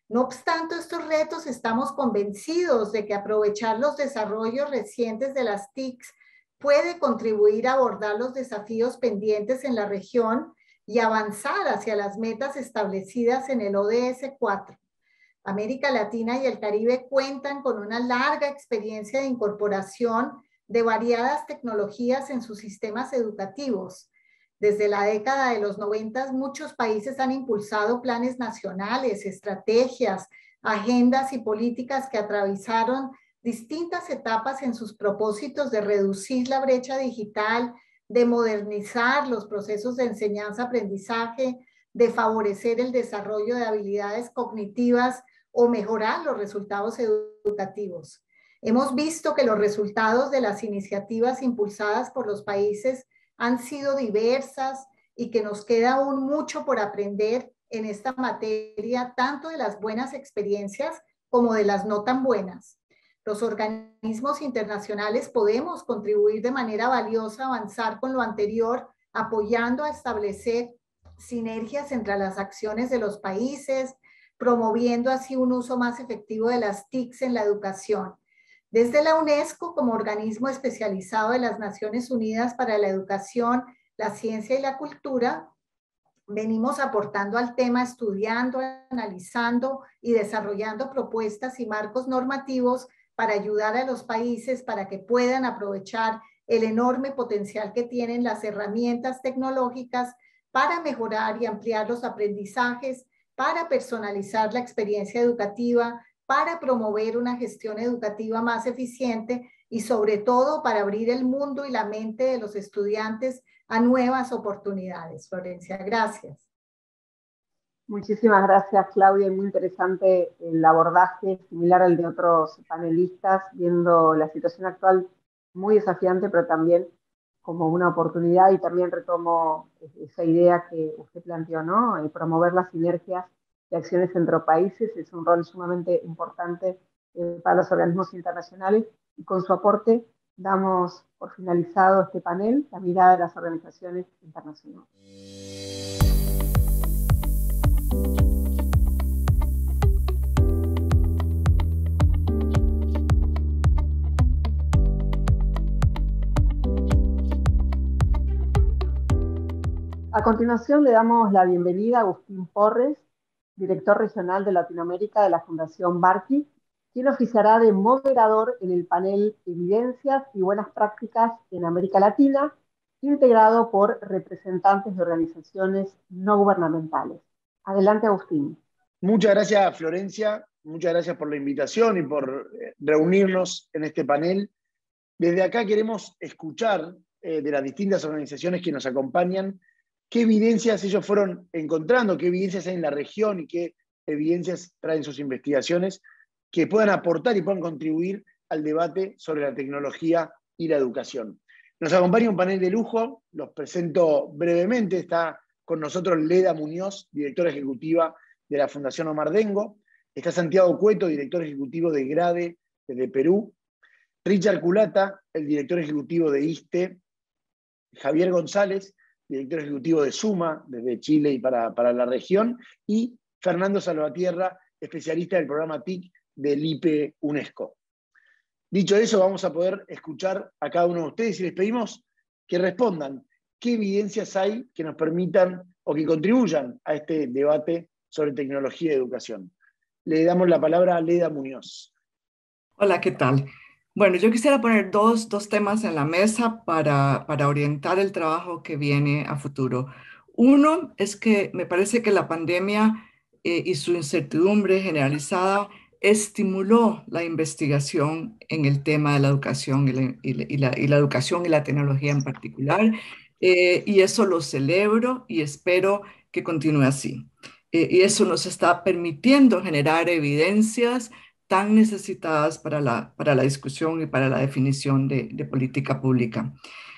No obstante estos retos, estamos convencidos de que aprovechar los desarrollos recientes de las TICs puede contribuir a abordar los desafíos pendientes en la región y avanzar hacia las metas establecidas en el ODS 4. América Latina y el Caribe cuentan con una larga experiencia de incorporación de variadas tecnologías en sus sistemas educativos. Desde la década de los 90, muchos países han impulsado planes nacionales, estrategias, agendas y políticas que atravesaron distintas etapas en sus propósitos de reducir la brecha digital, de modernizar los procesos de enseñanza-aprendizaje, de favorecer el desarrollo de habilidades cognitivas o mejorar los resultados educativos. Hemos visto que los resultados de las iniciativas impulsadas por los países han sido diversas y que nos queda aún mucho por aprender en esta materia, tanto de las buenas experiencias como de las no tan buenas. Los organismos internacionales podemos contribuir de manera valiosa a avanzar con lo anterior, apoyando a establecer sinergias entre las acciones de los países, promoviendo así un uso más efectivo de las TICs en la educación. Desde la UNESCO, como organismo especializado de las Naciones Unidas para la Educación, la Ciencia y la Cultura, venimos aportando al tema, estudiando, analizando y desarrollando propuestas y marcos normativos para ayudar a los países para que puedan aprovechar el enorme potencial que tienen las herramientas tecnológicas para mejorar y ampliar los aprendizajes, para personalizar la experiencia educativa, para promover una gestión educativa más eficiente y sobre todo para abrir el mundo y la mente de los estudiantes a nuevas oportunidades. Florencia, gracias. Muchísimas gracias, Claudia. Muy interesante el abordaje, similar al de otros panelistas, viendo la situación actual muy desafiante, pero también como una oportunidad, y también retomo esa idea que usted planteó, ¿no? Promover las sinergias de acciones entre países es un rol sumamente importante para los organismos internacionales, y con su aporte damos por finalizado este panel, la mirada de las organizaciones internacionales. A continuación le damos la bienvenida a Agustín Porres, director regional de Latinoamérica de la Fundación Barqui, quien oficiará de moderador en el panel Evidencias y Buenas Prácticas en América Latina, integrado por representantes de organizaciones no gubernamentales. Adelante, Agustín. Muchas gracias, Florencia. Muchas gracias por la invitación y por reunirnos en este panel. Desde acá queremos escuchar de las distintas organizaciones que nos acompañan qué evidencias ellos fueron encontrando, qué evidencias hay en la región y qué evidencias traen sus investigaciones que puedan aportar y puedan contribuir al debate sobre la tecnología y la educación. Nos acompaña un panel de lujo, los presento brevemente. Está con nosotros Leda Muñoz, directora ejecutiva de la Fundación Omar Dengo. Está Santiago Cueto, director ejecutivo de GRADE desde Perú. Richard Culata, el director ejecutivo de ISTE. Javier González, director ejecutivo de SUMA, desde Chile y para la región, y Fernando Salvatierra, especialista del programa TIC del IPE UNESCO. Dicho eso, vamos a poder escuchar a cada uno de ustedes y les pedimos que respondan qué evidencias hay que nos permitan o que contribuyan a este debate sobre tecnología y educación. Le damos la palabra a Leda Muñoz. Hola, ¿qué tal? Bueno, yo quisiera poner dos temas en la mesa para orientar el trabajo que viene a futuro. Uno es que me parece que la pandemia y su incertidumbre generalizada estimuló la investigación en el tema de la educación y la educación y la tecnología en particular, y eso lo celebro y espero que continúe así. Y eso nos está permitiendo generar evidencias tan necesitadas para la discusión y para la definición de política pública.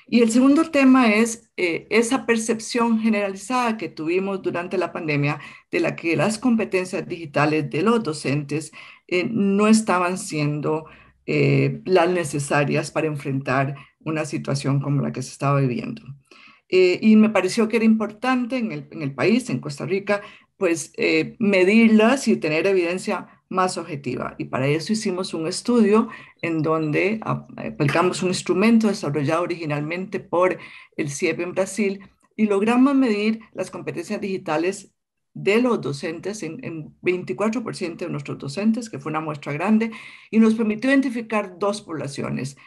Y el segundo tema es esa percepción generalizada que tuvimos durante la pandemia de la que las competencias digitales de los docentes no estaban siendo las necesarias para enfrentar una situación como la que se estaba viviendo. Y me pareció que era importante en el país, en Costa Rica, pues medirlas y tener evidencia más objetiva. Y para eso hicimos un estudio en donde aplicamos un instrumento desarrollado originalmente por el CIEP en Brasil y logramos medir las competencias digitales de los docentes en 24% de nuestros docentes, que fue una muestra grande, y nos permitió identificar dos poblaciones.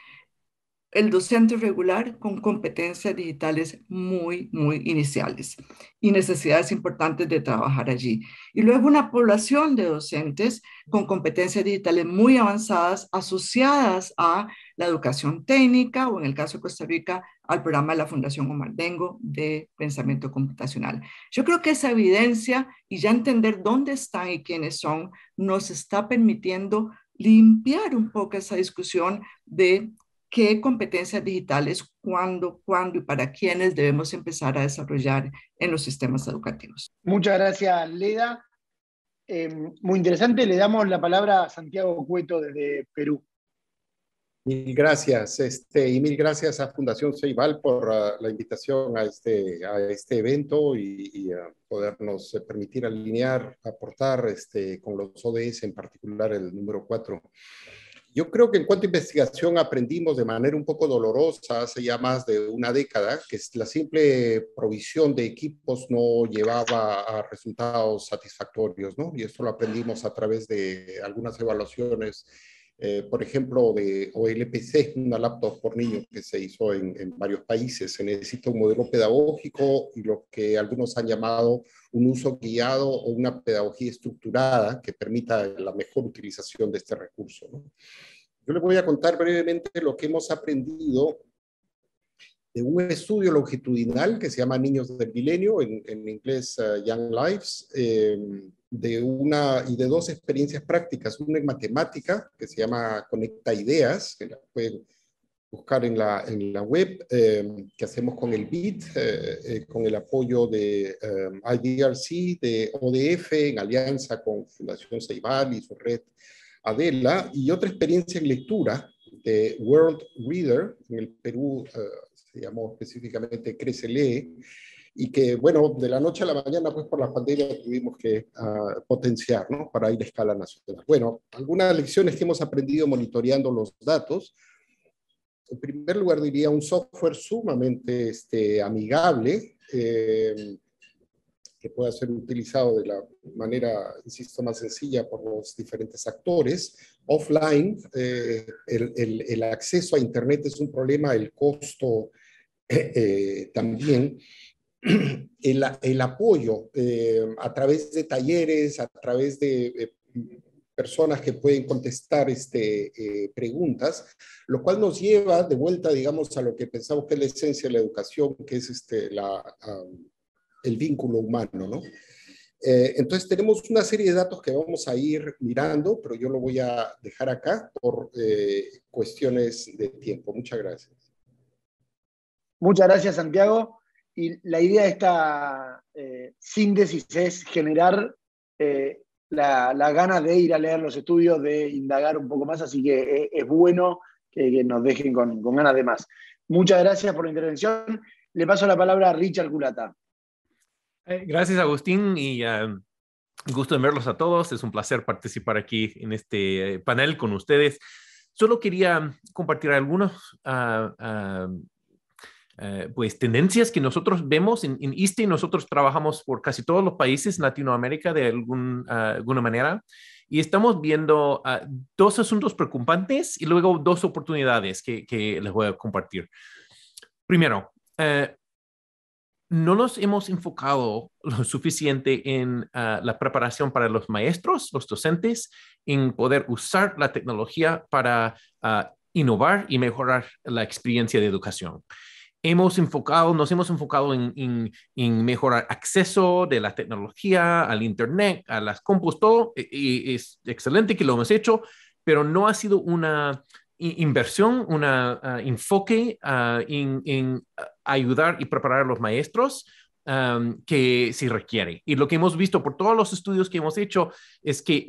El docente regular con competencias digitales muy iniciales y necesidades importantes de trabajar allí. Y luego una población de docentes con competencias digitales muy avanzadas asociadas a la educación técnica o en el caso de Costa Rica al programa de la Fundación Omar Dengo de pensamiento computacional. Yo creo que esa evidencia y ya entender dónde están y quiénes son nos está permitiendo limpiar un poco esa discusión de qué competencias digitales, cuándo y para quiénes debemos empezar a desarrollar en los sistemas educativos. Muchas gracias, Leda. Muy interesante. Le damos la palabra a Santiago Cueto desde Perú. Mil gracias, y mil gracias a Fundación Ceibal por la invitación a este evento y podernos permitir alinear, aportar con los ODS, en particular el número 4. Yo creo que en cuanto a investigación aprendimos de manera un poco dolorosa hace ya más de una década que la simple provisión de equipos no llevaba a resultados satisfactorios, ¿no? Y esto lo aprendimos a través de algunas evaluaciones, por ejemplo, de OLPC, una laptop por niño que se hizo en varios países. Se necesita un modelo pedagógico y lo que algunos han llamado un uso guiado o una pedagogía estructurada que permita la mejor utilización de este recurso, ¿no? Yo les voy a contar brevemente lo que hemos aprendido de un estudio longitudinal que se llama Niños del Milenio, en inglés Young Lives, de dos experiencias prácticas, una en matemática que se llama Conecta Ideas, que la pueden buscar en la web, que hacemos con el BIT, con el apoyo de IDRC, de ODF, en alianza con Fundación Ceibal y su red Adela, y otra experiencia en lectura de World Reader, en el Perú se llamó específicamente Crece Lee, y que, bueno, de la noche a la mañana, pues por la pandemia tuvimos que potenciar, ¿no? Para ir a escala nacional. Bueno, algunas lecciones que hemos aprendido monitoreando los datos. En primer lugar, diría un software sumamente amigable, que pueda ser utilizado de la manera, insisto, más sencilla por los diferentes actores. Offline, el acceso a Internet es un problema, el costo también. El apoyo a través de talleres, a través de personas que pueden contestar preguntas, lo cual nos lleva de vuelta, digamos, a lo que pensamos que es la esencia de la educación, que es el vínculo humano, ¿no? Entonces tenemos una serie de datos que vamos a ir mirando, pero yo lo voy a dejar acá por cuestiones de tiempo. Muchas gracias. Muchas gracias, Santiago. Y la idea de esta síntesis es generar la gana de ir a leer los estudios, de indagar un poco más, así que es bueno que nos dejen con ganas de más. Muchas gracias por la intervención. Le paso la palabra a Richard Culata. Gracias, Agustín, y gusto en verlos a todos. Es un placer participar aquí en este panel con ustedes. Solo quería compartir algunos pues tendencias que nosotros vemos en ISTE. Nosotros trabajamos por casi todos los países en Latinoamérica de alguna manera, y estamos viendo dos asuntos preocupantes y luego dos oportunidades que les voy a compartir. Primero, no nos hemos enfocado lo suficiente en la preparación para los maestros, los docentes, en poder usar la tecnología para innovar y mejorar la experiencia de educación. Nos hemos enfocado en mejorar acceso de la tecnología al Internet, a las compus, todo, y es excelente que lo hemos hecho, pero no ha sido una inversión, un enfoque en ayudar y preparar a los maestros que se requiere. Y lo que hemos visto por todos los estudios que hemos hecho es que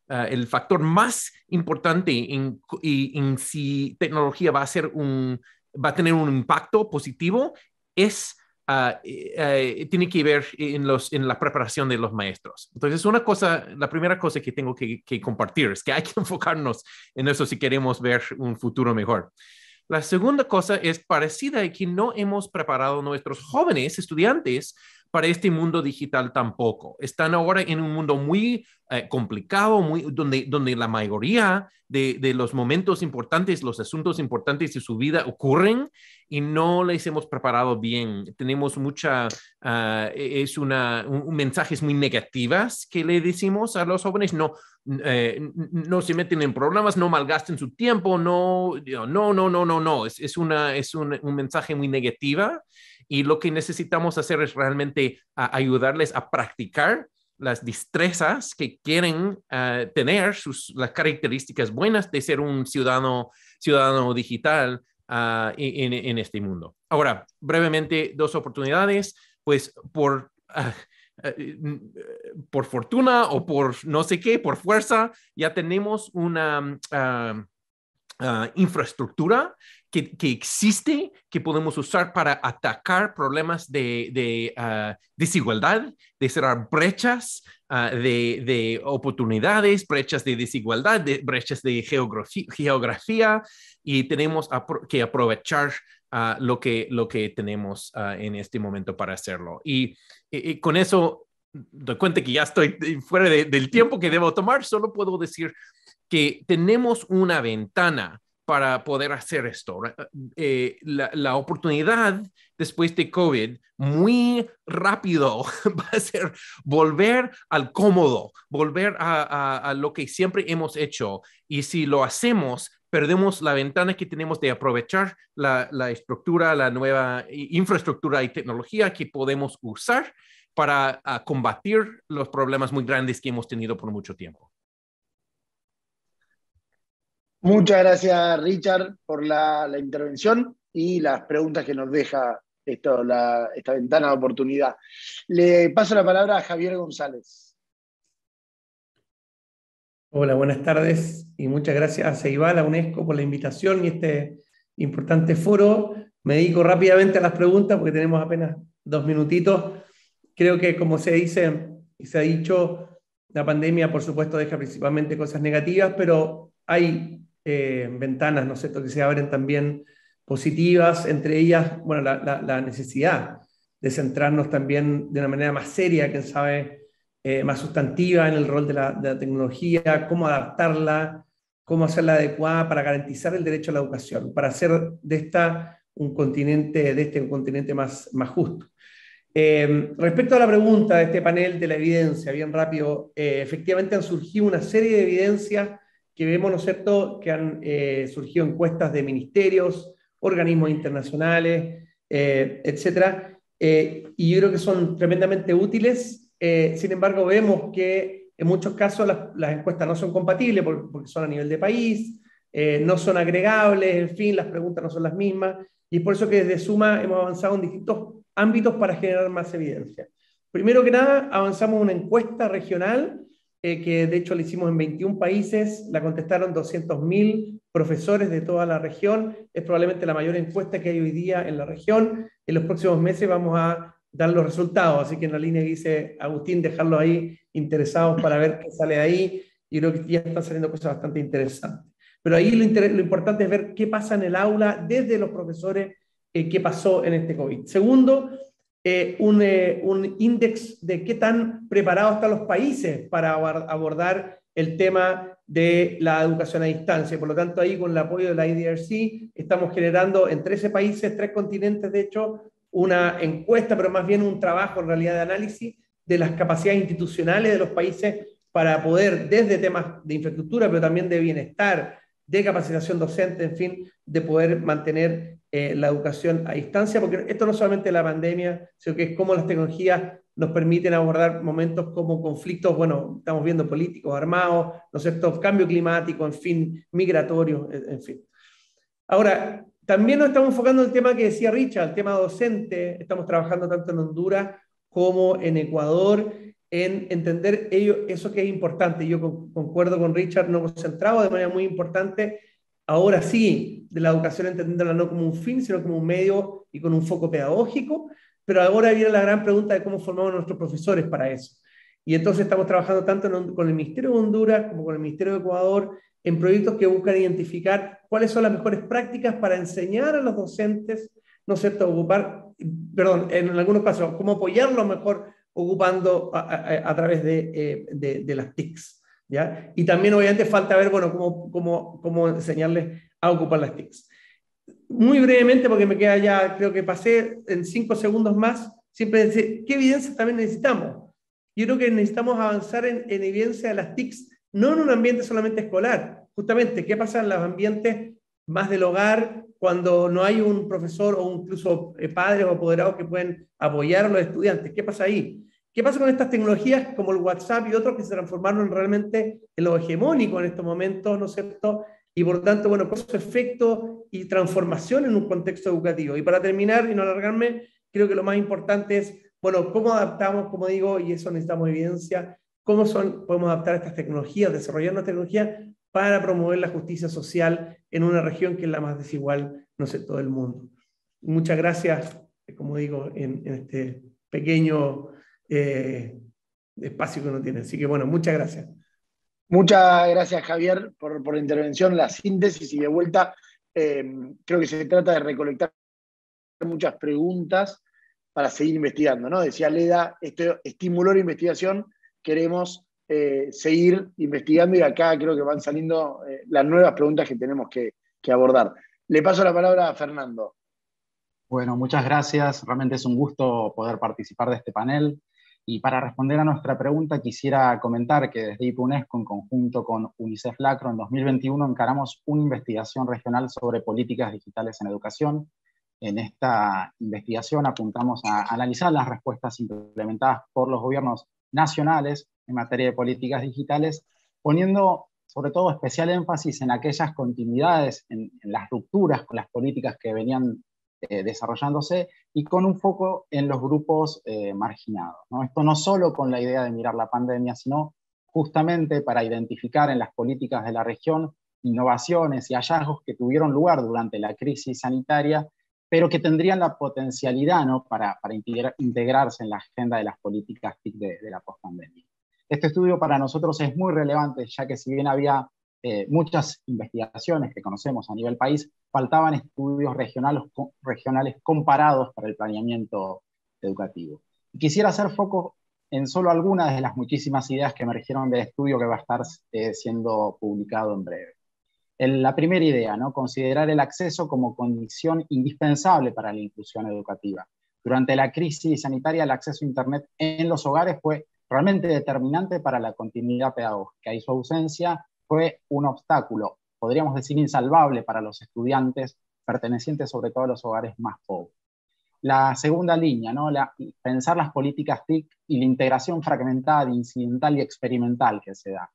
el factor más importante en si tecnología va a tener un impacto positivo tiene que ver en la preparación de los maestros. Entonces, la primera cosa que tengo que compartir es que hay que enfocarnos en eso si queremos ver un futuro mejor. La segunda cosa es parecida, que no hemos preparado a nuestros jóvenes estudiantes para este mundo digital tampoco. Están ahora en un mundo muy complicado, donde la mayoría de los momentos importantes, los asuntos importantes de su vida ocurren y no les hemos preparado bien. Tenemos mensajes muy negativas que le decimos a los jóvenes, no se meten en problemas, no malgasten su tiempo, no. Es un mensaje muy negativa, y lo que necesitamos hacer es realmente ayudarles a practicar las destrezas que quieren tener, las características buenas de ser un ciudadano digital en este mundo. Ahora, brevemente, 2 oportunidades, pues por fortuna o por no sé qué, por fuerza, ya tenemos una infraestructura que existe, que podemos usar para atacar problemas de desigualdad, de cerrar brechas de oportunidades, brechas de desigualdad, brechas de geografía, y tenemos que aprovechar lo que tenemos en este momento para hacerlo. Y con eso doy cuenta que ya estoy fuera del tiempo que debo tomar. Solo puedo decir que tenemos una ventana para poder hacer esto. La oportunidad después de COVID muy rápido va a ser volver al cómodo, volver a lo que siempre hemos hecho. Y si lo hacemos, perdemos la ventana que tenemos de aprovechar la estructura, la nueva infraestructura y tecnología que podemos usar para combatir los problemas muy grandes que hemos tenido por mucho tiempo. Muchas gracias, Richard, por la intervención y las preguntas que nos deja esta ventana de oportunidad. Le paso la palabra a Javier González. Hola, buenas tardes y muchas gracias a CEIBAL, a UNESCO por la invitación y este importante foro. Me dedico rápidamente a las preguntas porque tenemos apenas 2 minutitos. Creo que, como se dice y se ha dicho, la pandemia, por supuesto, deja principalmente cosas negativas, pero hay ventanas, ¿no es cierto?, que se abren también positivas, entre ellas, bueno, la necesidad de centrarnos también de una manera más seria, quién sabe, más sustantiva en el rol de la tecnología, cómo adaptarla, cómo hacerla adecuada para garantizar el derecho a la educación, para hacer de un continente más justo. Respecto a la pregunta de este panel de la evidencia, bien rápido, efectivamente han surgido una serie de evidencias que vemos, ¿no es cierto?, que han surgido encuestas de ministerios, organismos internacionales, etcétera, y yo creo que son tremendamente útiles. Sin embargo, vemos que en muchos casos las encuestas no son compatibles porque son a nivel de país, no son agregables, en fin, las preguntas no son las mismas, y es por eso que desde Suma hemos avanzado en distintos ámbitos para generar más evidencia. Primero que nada, avanzamos una encuesta regional, que de hecho la hicimos en 21 países, la contestaron 200.000 profesores de toda la región, es probablemente la mayor encuesta que hay hoy día en la región. En los próximos meses vamos a dar los resultados, así que en la línea que dice Agustín, dejarlo ahí interesados para ver qué sale de ahí, y creo que ya están saliendo cosas bastante interesantes. Pero ahí lo importante es ver qué pasa en el aula desde los profesores, qué pasó en este COVID. Segundo, un índice de qué tan preparados están los países para abordar el tema de la educación a distancia. Por lo tanto, ahí con el apoyo de la IDRC estamos generando en 13 países, 3 continentes, de hecho, una encuesta, pero más bien un trabajo en realidad de análisis de las capacidades institucionales de los países para poder, desde temas de infraestructura, pero también de bienestar, de capacitación docente, en fin, de poder mantener la educación a distancia, porque esto no solamente es la pandemia, sino que es cómo las tecnologías nos permiten abordar momentos como conflictos, bueno, estamos viendo políticos armados, ¿no es cierto?, cambio climático, en fin, migratorio, en fin. Ahora, también nos estamos enfocando en el tema que decía Richard, el tema docente. Estamos trabajando tanto en Honduras como en Ecuador en entender eso que es importante. Yo concuerdo con Richard, nos hemos centrado de manera muy importante, ahora sí, de la educación, entendiéndola no como un fin, sino como un medio y con un foco pedagógico, pero ahora viene la gran pregunta de cómo formamos a nuestros profesores para eso. Y entonces estamos trabajando tanto con el Ministerio de Honduras como con el Ministerio de Ecuador en proyectos que buscan identificar cuáles son las mejores prácticas para enseñar a los docentes, ¿no es cierto?, en algunos casos, cómo apoyarlos mejor ocupando a través de las TICs, ¿ya? Y también obviamente falta ver, bueno, cómo enseñarles a ocupar las TICs. Muy brevemente, porque me queda ya, creo que pasé en 5 segundos más, siempre decir, ¿qué evidencias también necesitamos? Yo creo que necesitamos avanzar en evidencia de las TICs, no en un ambiente solamente escolar. Justamente, ¿qué pasa en los ambientes más del hogar cuando no hay un profesor o incluso padres o apoderados que pueden apoyar a los estudiantes? ¿Qué pasa ahí? ¿Qué pasa con estas tecnologías como el WhatsApp y otros que se transformaron realmente en lo hegemónico en estos momentos, ¿no es cierto? Y por tanto, bueno, con su efecto y transformación en un contexto educativo. Y para terminar y no alargarme, creo que lo más importante es, bueno, cómo adaptamos, como digo, y eso necesitamos evidencia, podemos adaptar estas tecnologías, desarrollar una tecnología para promover la justicia social en una región que es la más desigual, no sé, todo el mundo. Muchas gracias, como digo, en este pequeño espacio que uno tiene. Así que bueno, muchas gracias. Muchas gracias, Javier, por la intervención, la síntesis y de vuelta. Creo que se trata de recolectar muchas preguntas para seguir investigando, ¿no? Decía Leda, esto estimuló la investigación, queremos seguir investigando y acá creo que van saliendo las nuevas preguntas que tenemos que abordar. Le paso la palabra a Fernando. Bueno, muchas gracias. Realmente es un gusto poder participar de este panel. Y para responder a nuestra pregunta, quisiera comentar que desde IPUNESCO, en conjunto con UNICEF LACRO, en 2021 encaramos una investigación regional sobre políticas digitales en educación. En esta investigación apuntamos a analizar las respuestas implementadas por los gobiernos nacionales en materia de políticas digitales, poniendo sobre todo especial énfasis en aquellas continuidades, en las rupturas con las políticas que venían desarrollándose y con un foco en los grupos marginados, ¿no? Esto no solo con la idea de mirar la pandemia, sino justamente para identificar en las políticas de la región innovaciones y hallazgos que tuvieron lugar durante la crisis sanitaria, pero que tendrían la potencialidad, ¿no?, para integrarse en la agenda de las políticas TIC de la postpandemia. Este estudio para nosotros es muy relevante, ya que si bien había muchas investigaciones que conocemos a nivel país, faltaban estudios regionales comparados para el planeamiento educativo. Y quisiera hacer foco en solo algunas de las muchísimas ideas que emergieron del estudio que va a estar siendo publicado en breve. La primera idea, ¿no?, considerar el acceso como condición indispensable para la inclusión educativa. Durante la crisis sanitaria, el acceso a Internet en los hogares fue realmente determinante para la continuidad pedagógica y su ausencia fue un obstáculo, podríamos decir insalvable, para los estudiantes pertenecientes sobre todo a los hogares más pobres. La segunda línea, ¿no?, pensar las políticas TIC y la integración fragmentada, incidental y experimental que se da.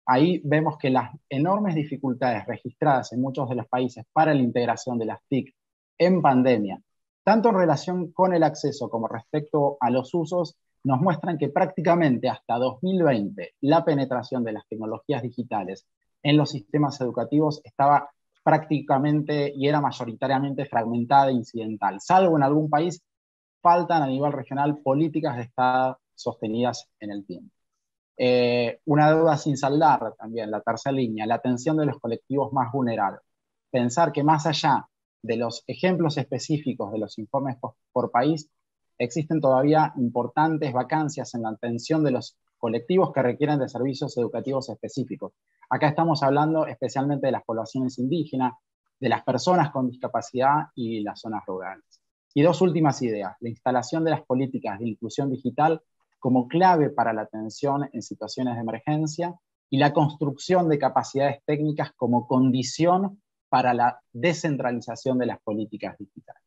Ahí vemos que las enormes dificultades registradas en muchos de los países para la integración de las TIC en pandemia, tanto en relación con el acceso como respecto a los usos, nos muestran que prácticamente hasta 2020 la penetración de las tecnologías digitales en los sistemas educativos estaba prácticamente y era mayoritariamente fragmentada e incidental. Salvo en algún país, faltan a nivel regional políticas de Estado sostenidas en el tiempo. Una deuda sin saldar también, la tercera línea, la atención de los colectivos más vulnerables. Pensar que más allá de los ejemplos específicos de los informes por país, existen todavía importantes vacancias en la atención de los colectivos que requieren de servicios educativos específicos. Acá estamos hablando especialmente de las poblaciones indígenas, de las personas con discapacidad y las zonas rurales. Y dos últimas ideas, la instalación de las políticas de inclusión digital como clave para la atención en situaciones de emergencia y la construcción de capacidades técnicas como condición para la descentralización de las políticas digitales.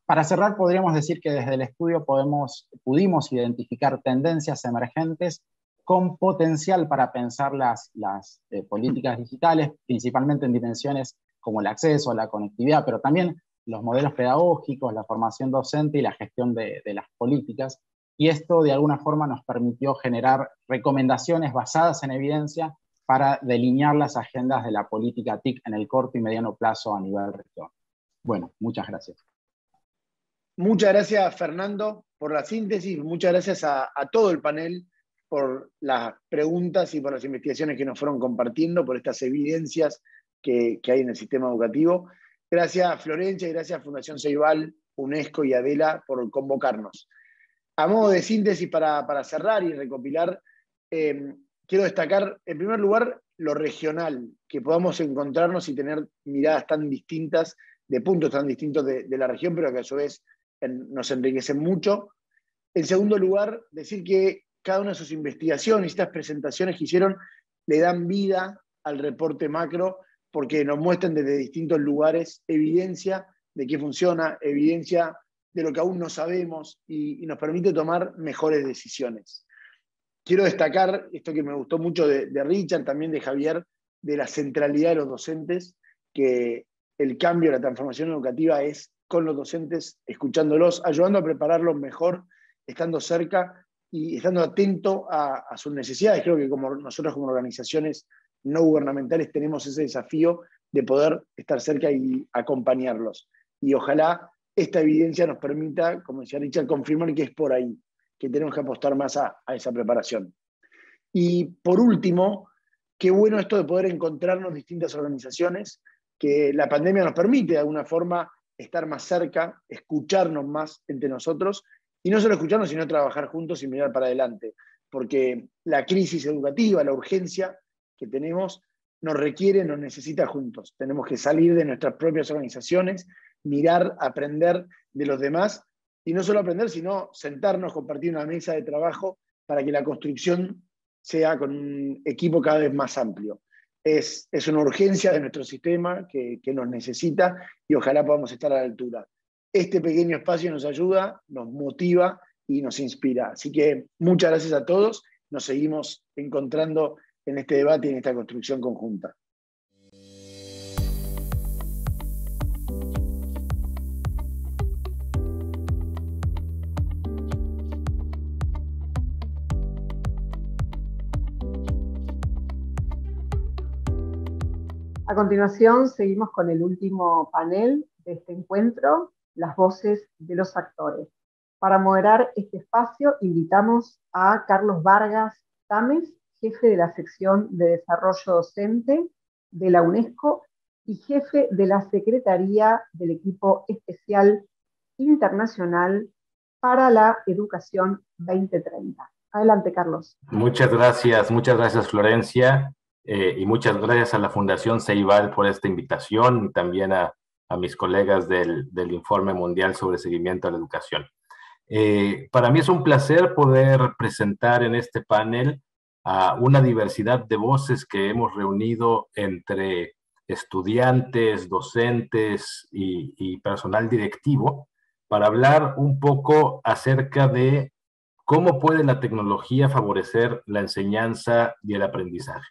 Para cerrar, podríamos decir que desde el estudio pudimos identificar tendencias emergentes con potencial para pensar las políticas digitales, principalmente en dimensiones como el acceso, la conectividad, pero también los modelos pedagógicos, la formación docente y la gestión de las políticas. Y esto de alguna forma nos permitió generar recomendaciones basadas en evidencia para delinear las agendas de la política TIC en el corto y mediano plazo a nivel región. Bueno, muchas gracias. Muchas gracias, Fernando, por la síntesis. Muchas gracias a todo el panel por las preguntas y por las investigaciones que nos fueron compartiendo, por estas evidencias que hay en el sistema educativo. Gracias, Florencia, y gracias, Fundación Ceibal, UNESCO y Adela por convocarnos. A modo de síntesis para cerrar y recopilar, quiero destacar, en primer lugar, lo regional, que podamos encontrarnos y tener miradas tan distintas, de puntos tan distintos de la región, pero que a su vez nos enriquecen mucho. En segundo lugar, decir que cada una de sus investigaciones y estas presentaciones que hicieron le dan vida al reporte macro, porque nos muestran desde distintos lugares evidencia de qué funciona, evidencia de lo que aún no sabemos y nos permite tomar mejores decisiones. Quiero destacar esto que me gustó mucho de Richard, también de Javier, de la centralidad de los docentes, que el cambio, la transformación educativa es con los docentes, escuchándolos, ayudando a prepararlos mejor, estando cerca y estando atento a sus necesidades. Creo que nosotros como organizaciones no gubernamentales tenemos ese desafío de poder estar cerca y acompañarlos. Y ojalá esta evidencia nos permita, como decía Richard, confirmar que es por ahí, que tenemos que apostar más a esa preparación. Y por último, qué bueno esto de poder encontrarnos distintas organizaciones, que la pandemia nos permite de alguna forma estar más cerca, escucharnos más entre nosotros, y no solo escucharnos, sino trabajar juntos y mirar para adelante, porque la crisis educativa, la urgencia que tenemos, nos requiere, nos necesita juntos. Tenemos que salir de nuestras propias organizaciones, mirar, aprender de los demás, y no solo aprender, sino sentarnos, compartir una mesa de trabajo para que la construcción sea con un equipo cada vez más amplio. Es una urgencia de nuestro sistema que nos necesita y ojalá podamos estar a la altura. Este pequeño espacio nos ayuda, nos motiva y nos inspira. Así que muchas gracias a todos. Nos seguimos encontrando en este debate y en esta construcción conjunta. A continuación, seguimos con el último panel de este encuentro, las voces de los actores. Para moderar este espacio, invitamos a Carlos Vargas Tames, jefe de la sección de desarrollo docente de la UNESCO y jefe de la Secretaría del Equipo Especial Internacional para la Educación 2030. Adelante, Carlos. Muchas gracias Florencia. Y muchas gracias a la Fundación Ceibal por esta invitación y también a mis colegas del Informe Mundial sobre Seguimiento a la Educación. Para mí es un placer poder presentar en este panel a una diversidad de voces que hemos reunido entre estudiantes, docentes y personal directivo para hablar un poco acerca de cómo puede la tecnología favorecer la enseñanza y el aprendizaje.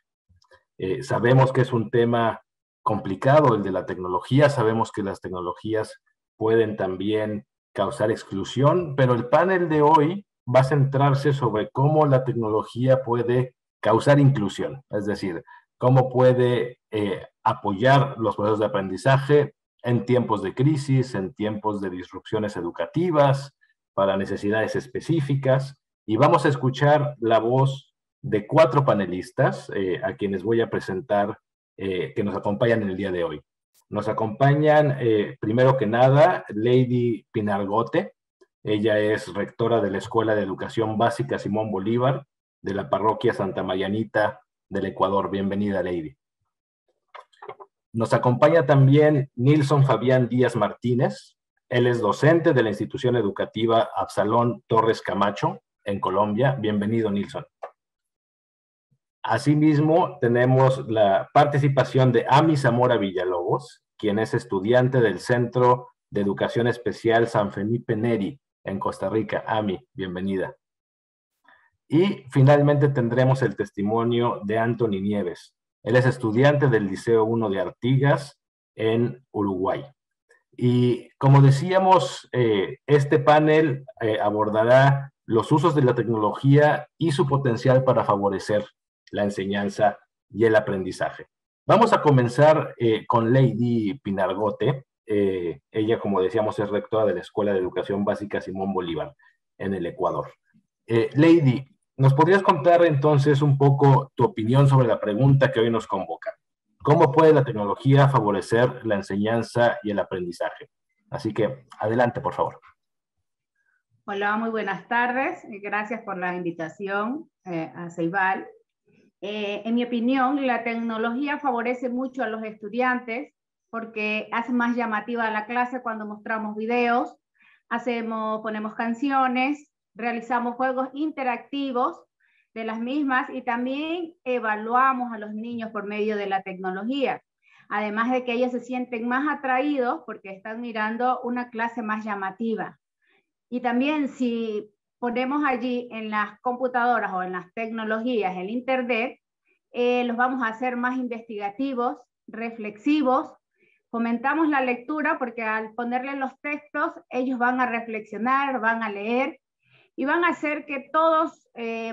Sabemos que es un tema complicado el de la tecnología, sabemos que las tecnologías pueden también causar exclusión, pero el panel de hoy va a centrarse sobre cómo la tecnología puede causar inclusión, es decir, cómo puede apoyar los procesos de aprendizaje en tiempos de crisis, en tiempos de disrupciones educativas, para necesidades específicas, y vamos a escuchar la voz de 4 panelistas a quienes voy a presentar que nos acompañan en el día de hoy. Nos acompañan, primero que nada, Lady Pinargote. Ella es rectora de la Escuela de Educación Básica Simón Bolívar de la Parroquia Santa Marianita del Ecuador. Bienvenida, Lady. Nos acompaña también Nilson Fabián Díaz Martínez. Él es docente de la institución educativa Absalón Torres Camacho en Colombia. Bienvenido, Nilson. Asimismo, tenemos la participación de Ami Zamora Villalobos, quien es estudiante del Centro de Educación Especial San Felipe Neri en Costa Rica. Ami, bienvenida. Y finalmente tendremos el testimonio de Anthony Nieves. Él es estudiante del Liceo 1 de Artigas en Uruguay. Y como decíamos, este panel abordará los usos de la tecnología y su potencial para favorecer la enseñanza y el aprendizaje. Vamos a comenzar con Lady Pinargote. Ella, como decíamos, es rectora de la Escuela de Educación Básica Simón Bolívar en el Ecuador. Lady, ¿nos podrías contar entonces un poco tu opinión sobre la pregunta que hoy nos convoca? ¿Cómo puede la tecnología favorecer la enseñanza y el aprendizaje? Así que, adelante, por favor. Hola, muy buenas tardes. Gracias por la invitación a Ceibal. En mi opinión, la tecnología favorece mucho a los estudiantes porque hace más llamativa la clase cuando mostramos videos, ponemos canciones, realizamos juegos interactivos de las mismas y también evaluamos a los niños por medio de la tecnología. Además de que ellos se sienten más atraídos porque están mirando una clase más llamativa. Y también si ponemos allí en las computadoras o en las tecnologías el Internet, los vamos a hacer más investigativos, reflexivos. Fomentamos la lectura porque al ponerle los textos, ellos van a reflexionar, van a leer y van a hacer que todos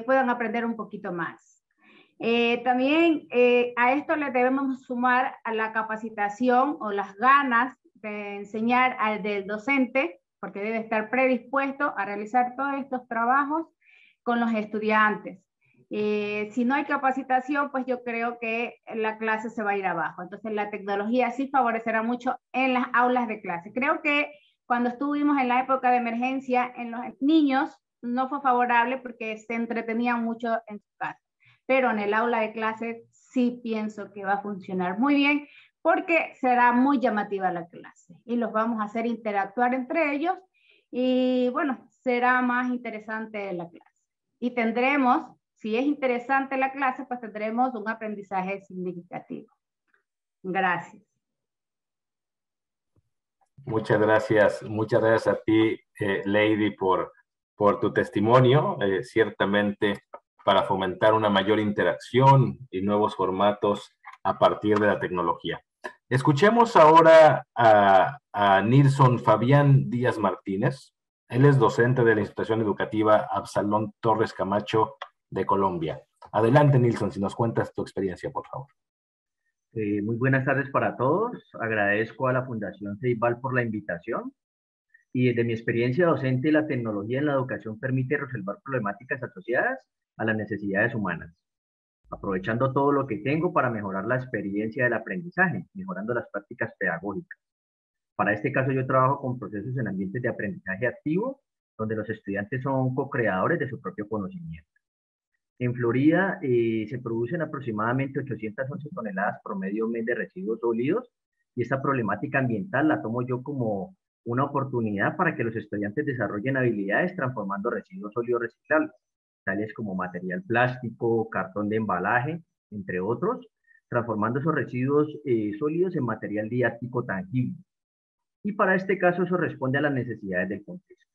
puedan aprender un poquito más. También a esto le debemos sumar a la capacitación o las ganas de enseñar al del docente, porque debe estar predispuesto a realizar todos estos trabajos con los estudiantes. Si no hay capacitación, pues yo creo que la clase se va a ir abajo. Entonces la tecnología sí favorecerá mucho en las aulas de clase. Creo que cuando estuvimos en la época de emergencia, en los niños no fue favorable porque se entretenían mucho en su casa. Pero en el aula de clase sí pienso que va a funcionar muy bien porque será muy llamativa la clase y los vamos a hacer interactuar entre ellos y bueno, será más interesante la clase. Y tendremos, si es interesante la clase, pues tendremos un aprendizaje significativo. Gracias. Muchas gracias a ti, Lady, por tu testimonio. Ciertamente para fomentar una mayor interacción y nuevos formatos a partir de la tecnología. Escuchemos ahora a Nilson Fabián Díaz Martínez. Él es docente de la institución educativa Absalón Torres Camacho de Colombia. Adelante, Nilson, si nos cuentas tu experiencia, por favor. Muy buenas tardes para todos. Agradezco a la Fundación Ceibal por la invitación. Y desde mi experiencia docente, la tecnología en la educación permite resolver problemáticas asociadas a las necesidades humanas, aprovechando todo lo que tengo para mejorar la experiencia del aprendizaje, mejorando las prácticas pedagógicas. Para este caso yo trabajo con procesos en ambientes de aprendizaje activo, donde los estudiantes son co-creadores de su propio conocimiento. En Florida se producen aproximadamente 811 toneladas promedio mes de residuos sólidos, y esta problemática ambiental la tomo yo como una oportunidad para que los estudiantes desarrollen habilidades transformando residuos sólidos reciclables, tales como material plástico, cartón de embalaje, entre otros, transformando esos residuos sólidos en material didáctico tangible. Y para este caso eso responde a las necesidades del contexto.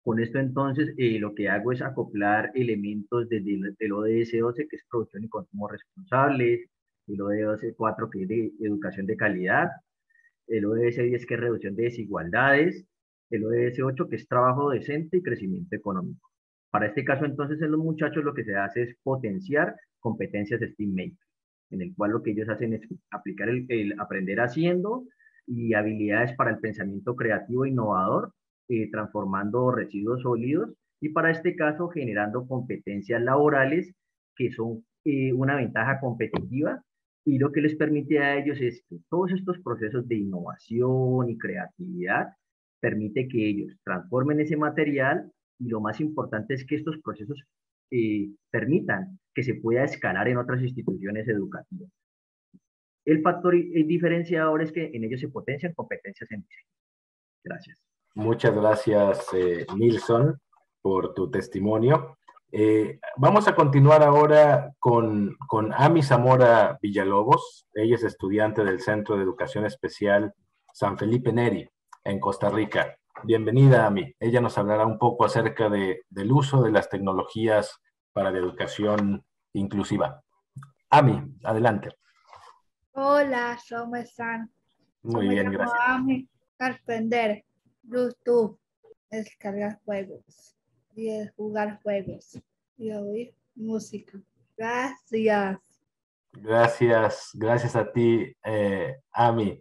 Con esto entonces lo que hago es acoplar elementos desde el ODS 12, que es producción y consumo responsables, el ODS 4, que es de educación de calidad, el ODS 10, que es reducción de desigualdades, el ODS 8, que es trabajo decente y crecimiento económico. Para este caso, entonces, en los muchachos lo que se hace es potenciar competencias de STEAM Maker, en el cual lo que ellos hacen es aplicar el aprender haciendo y habilidades para el pensamiento creativo e innovador, transformando residuos sólidos, y para este caso generando competencias laborales que son una ventaja competitiva, y lo que les permite a ellos es que todos estos procesos de innovación y creatividad permite que ellos transformen ese material. Y lo más importante es que estos procesos permitan que se pueda escalar en otras instituciones educativas. El factor diferenciador es que en ellos se potencian competencias en diseño. Gracias. Muchas gracias, Nilson, por tu testimonio. Vamos a continuar ahora con Ami Zamora Villalobos. Ella es estudiante del Centro de Educación Especial San Felipe Neri, en Costa Rica. Bienvenida, Ami. Ella nos hablará un poco acerca del uso de las tecnologías para la educación inclusiva. Ami, adelante. Hola, ¿cómo están? Muy bien, gracias. Ami, aprender Bluetooth, descargar juegos y jugar juegos y oír música. Gracias. Gracias a ti, Ami.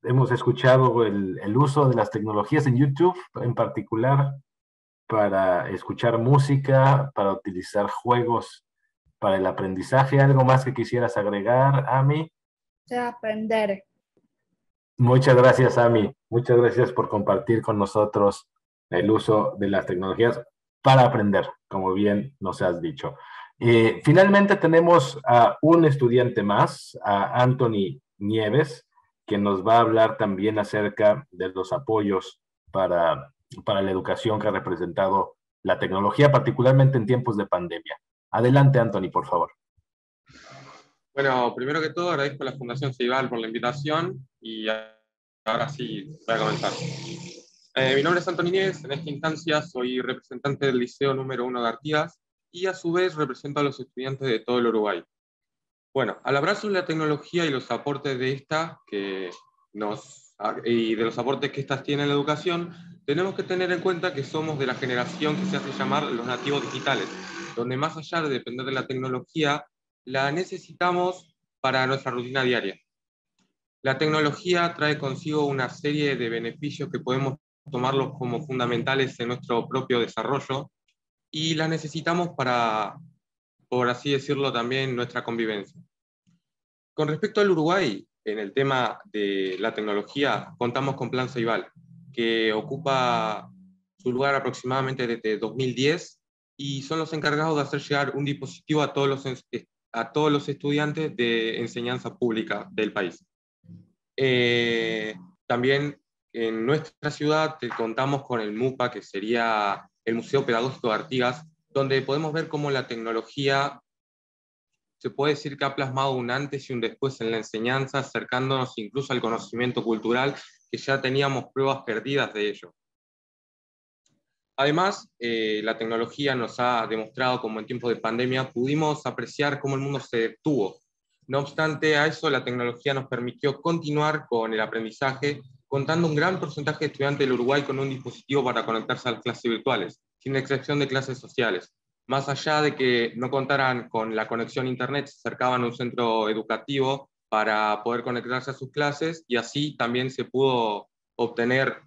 Hemos escuchado el uso de las tecnologías en YouTube, en particular para escuchar música, para utilizar juegos para el aprendizaje. ¿Algo más que quisieras agregar, Ami? Aprender. Muchas gracias, Ami. Muchas gracias por compartir con nosotros el uso de las tecnologías para aprender, como bien nos has dicho. Finalmente tenemos a un estudiante más, a Anthony Nieves, que nos va a hablar también acerca de los apoyos para la educación que ha representado la tecnología, particularmente en tiempos de pandemia. Adelante, Anthony, por favor. Bueno, primero que todo agradezco a la Fundación Ceibal por la invitación y ahora sí voy a comenzar. Mi nombre es Antonio Nieves, en esta instancia soy representante del Liceo número 1 de Artigas y a su vez represento a los estudiantes de todo el Uruguay. Bueno, al hablar sobre la tecnología y los aportes de esta y de los aportes que estas tienen en la educación, tenemos que tener en cuenta que somos de la generación que se hace llamar los nativos digitales, donde más allá de depender de la tecnología, la necesitamos para nuestra rutina diaria. La tecnología trae consigo una serie de beneficios que podemos tomarlos como fundamentales en nuestro propio desarrollo y las necesitamos para, por así decirlo, también nuestra convivencia. Con respecto al Uruguay, en el tema de la tecnología, contamos con Plan Ceibal, que ocupa su lugar aproximadamente desde 2010 y son los encargados de hacer llegar un dispositivo a todos los estudiantes de enseñanza pública del país. También en nuestra ciudad contamos con el MUPA, que sería el Museo Pedagógico de Artigas, donde podemos ver cómo la tecnología se puede decir que ha plasmado un antes y un después en la enseñanza, acercándonos incluso al conocimiento cultural, que ya teníamos pruebas perdidas de ello. Además, la tecnología nos ha demostrado cómo en tiempos de pandemia pudimos apreciar cómo el mundo se detuvo. No obstante a eso, la tecnología nos permitió continuar con el aprendizaje, contando un gran porcentaje de estudiantes del Uruguay con un dispositivo para conectarse a las clases virtuales, sin excepción de clases sociales. Más allá de que no contaran con la conexión a Internet, se acercaban a un centro educativo para poder conectarse a sus clases y así también se pudo obtener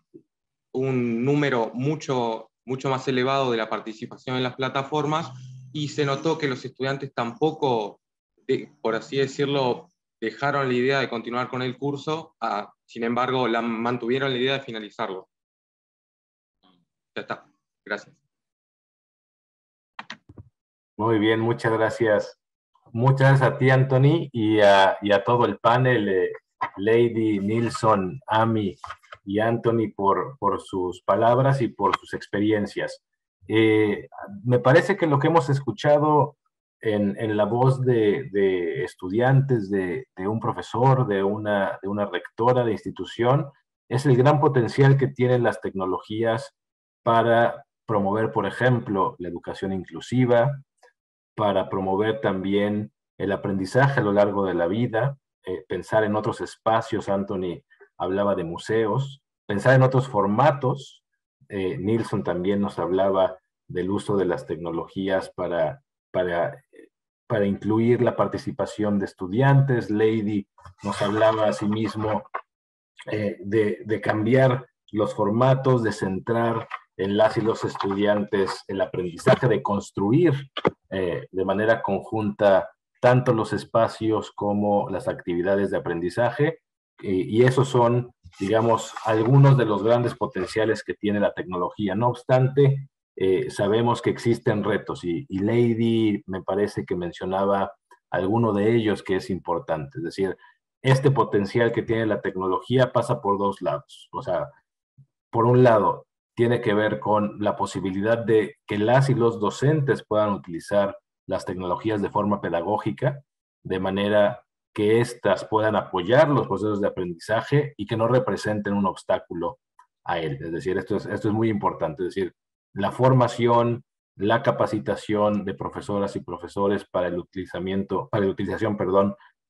un número mucho más elevado de la participación en las plataformas y se notó que los estudiantes tampoco, por así decirlo, dejaron la idea de continuar con el curso, sin embargo, mantuvieron la idea de finalizarlo. Ya está. Gracias. Muy bien, muchas gracias. Muchas gracias a ti, Anthony, y a todo el panel, Lady, Nilsson, Ami y Anthony, por sus palabras y por sus experiencias. Me parece que lo que hemos escuchado en la voz de estudiantes, de un profesor, de una rectora de institución, es el gran potencial que tienen las tecnologías para promover, por ejemplo, la educación inclusiva, para promover también el aprendizaje a lo largo de la vida, pensar en otros espacios. Anthony hablaba de museos, pensar en otros formatos. Nilsson también nos hablaba del uso de las tecnologías para incluir la participación de estudiantes. Lady nos hablaba asimismo de cambiar los formatos, de centrar en las y los estudiantes el aprendizaje, de construir de manera conjunta tanto los espacios como las actividades de aprendizaje, y esos son, digamos, algunos de los grandes potenciales que tiene la tecnología. No obstante, sabemos que existen retos, y Lady me parece que mencionaba alguno de ellos que es importante. Es decir, este potencial que tiene la tecnología pasa por dos lados. O sea, por un lado, tiene que ver con la posibilidad de que las y los docentes puedan utilizar las tecnologías de forma pedagógica, de manera que éstas puedan apoyar los procesos de aprendizaje y que no representen un obstáculo a él. Es decir, esto es muy importante. Es decir, la formación, la capacitación de profesoras y profesores para la utilización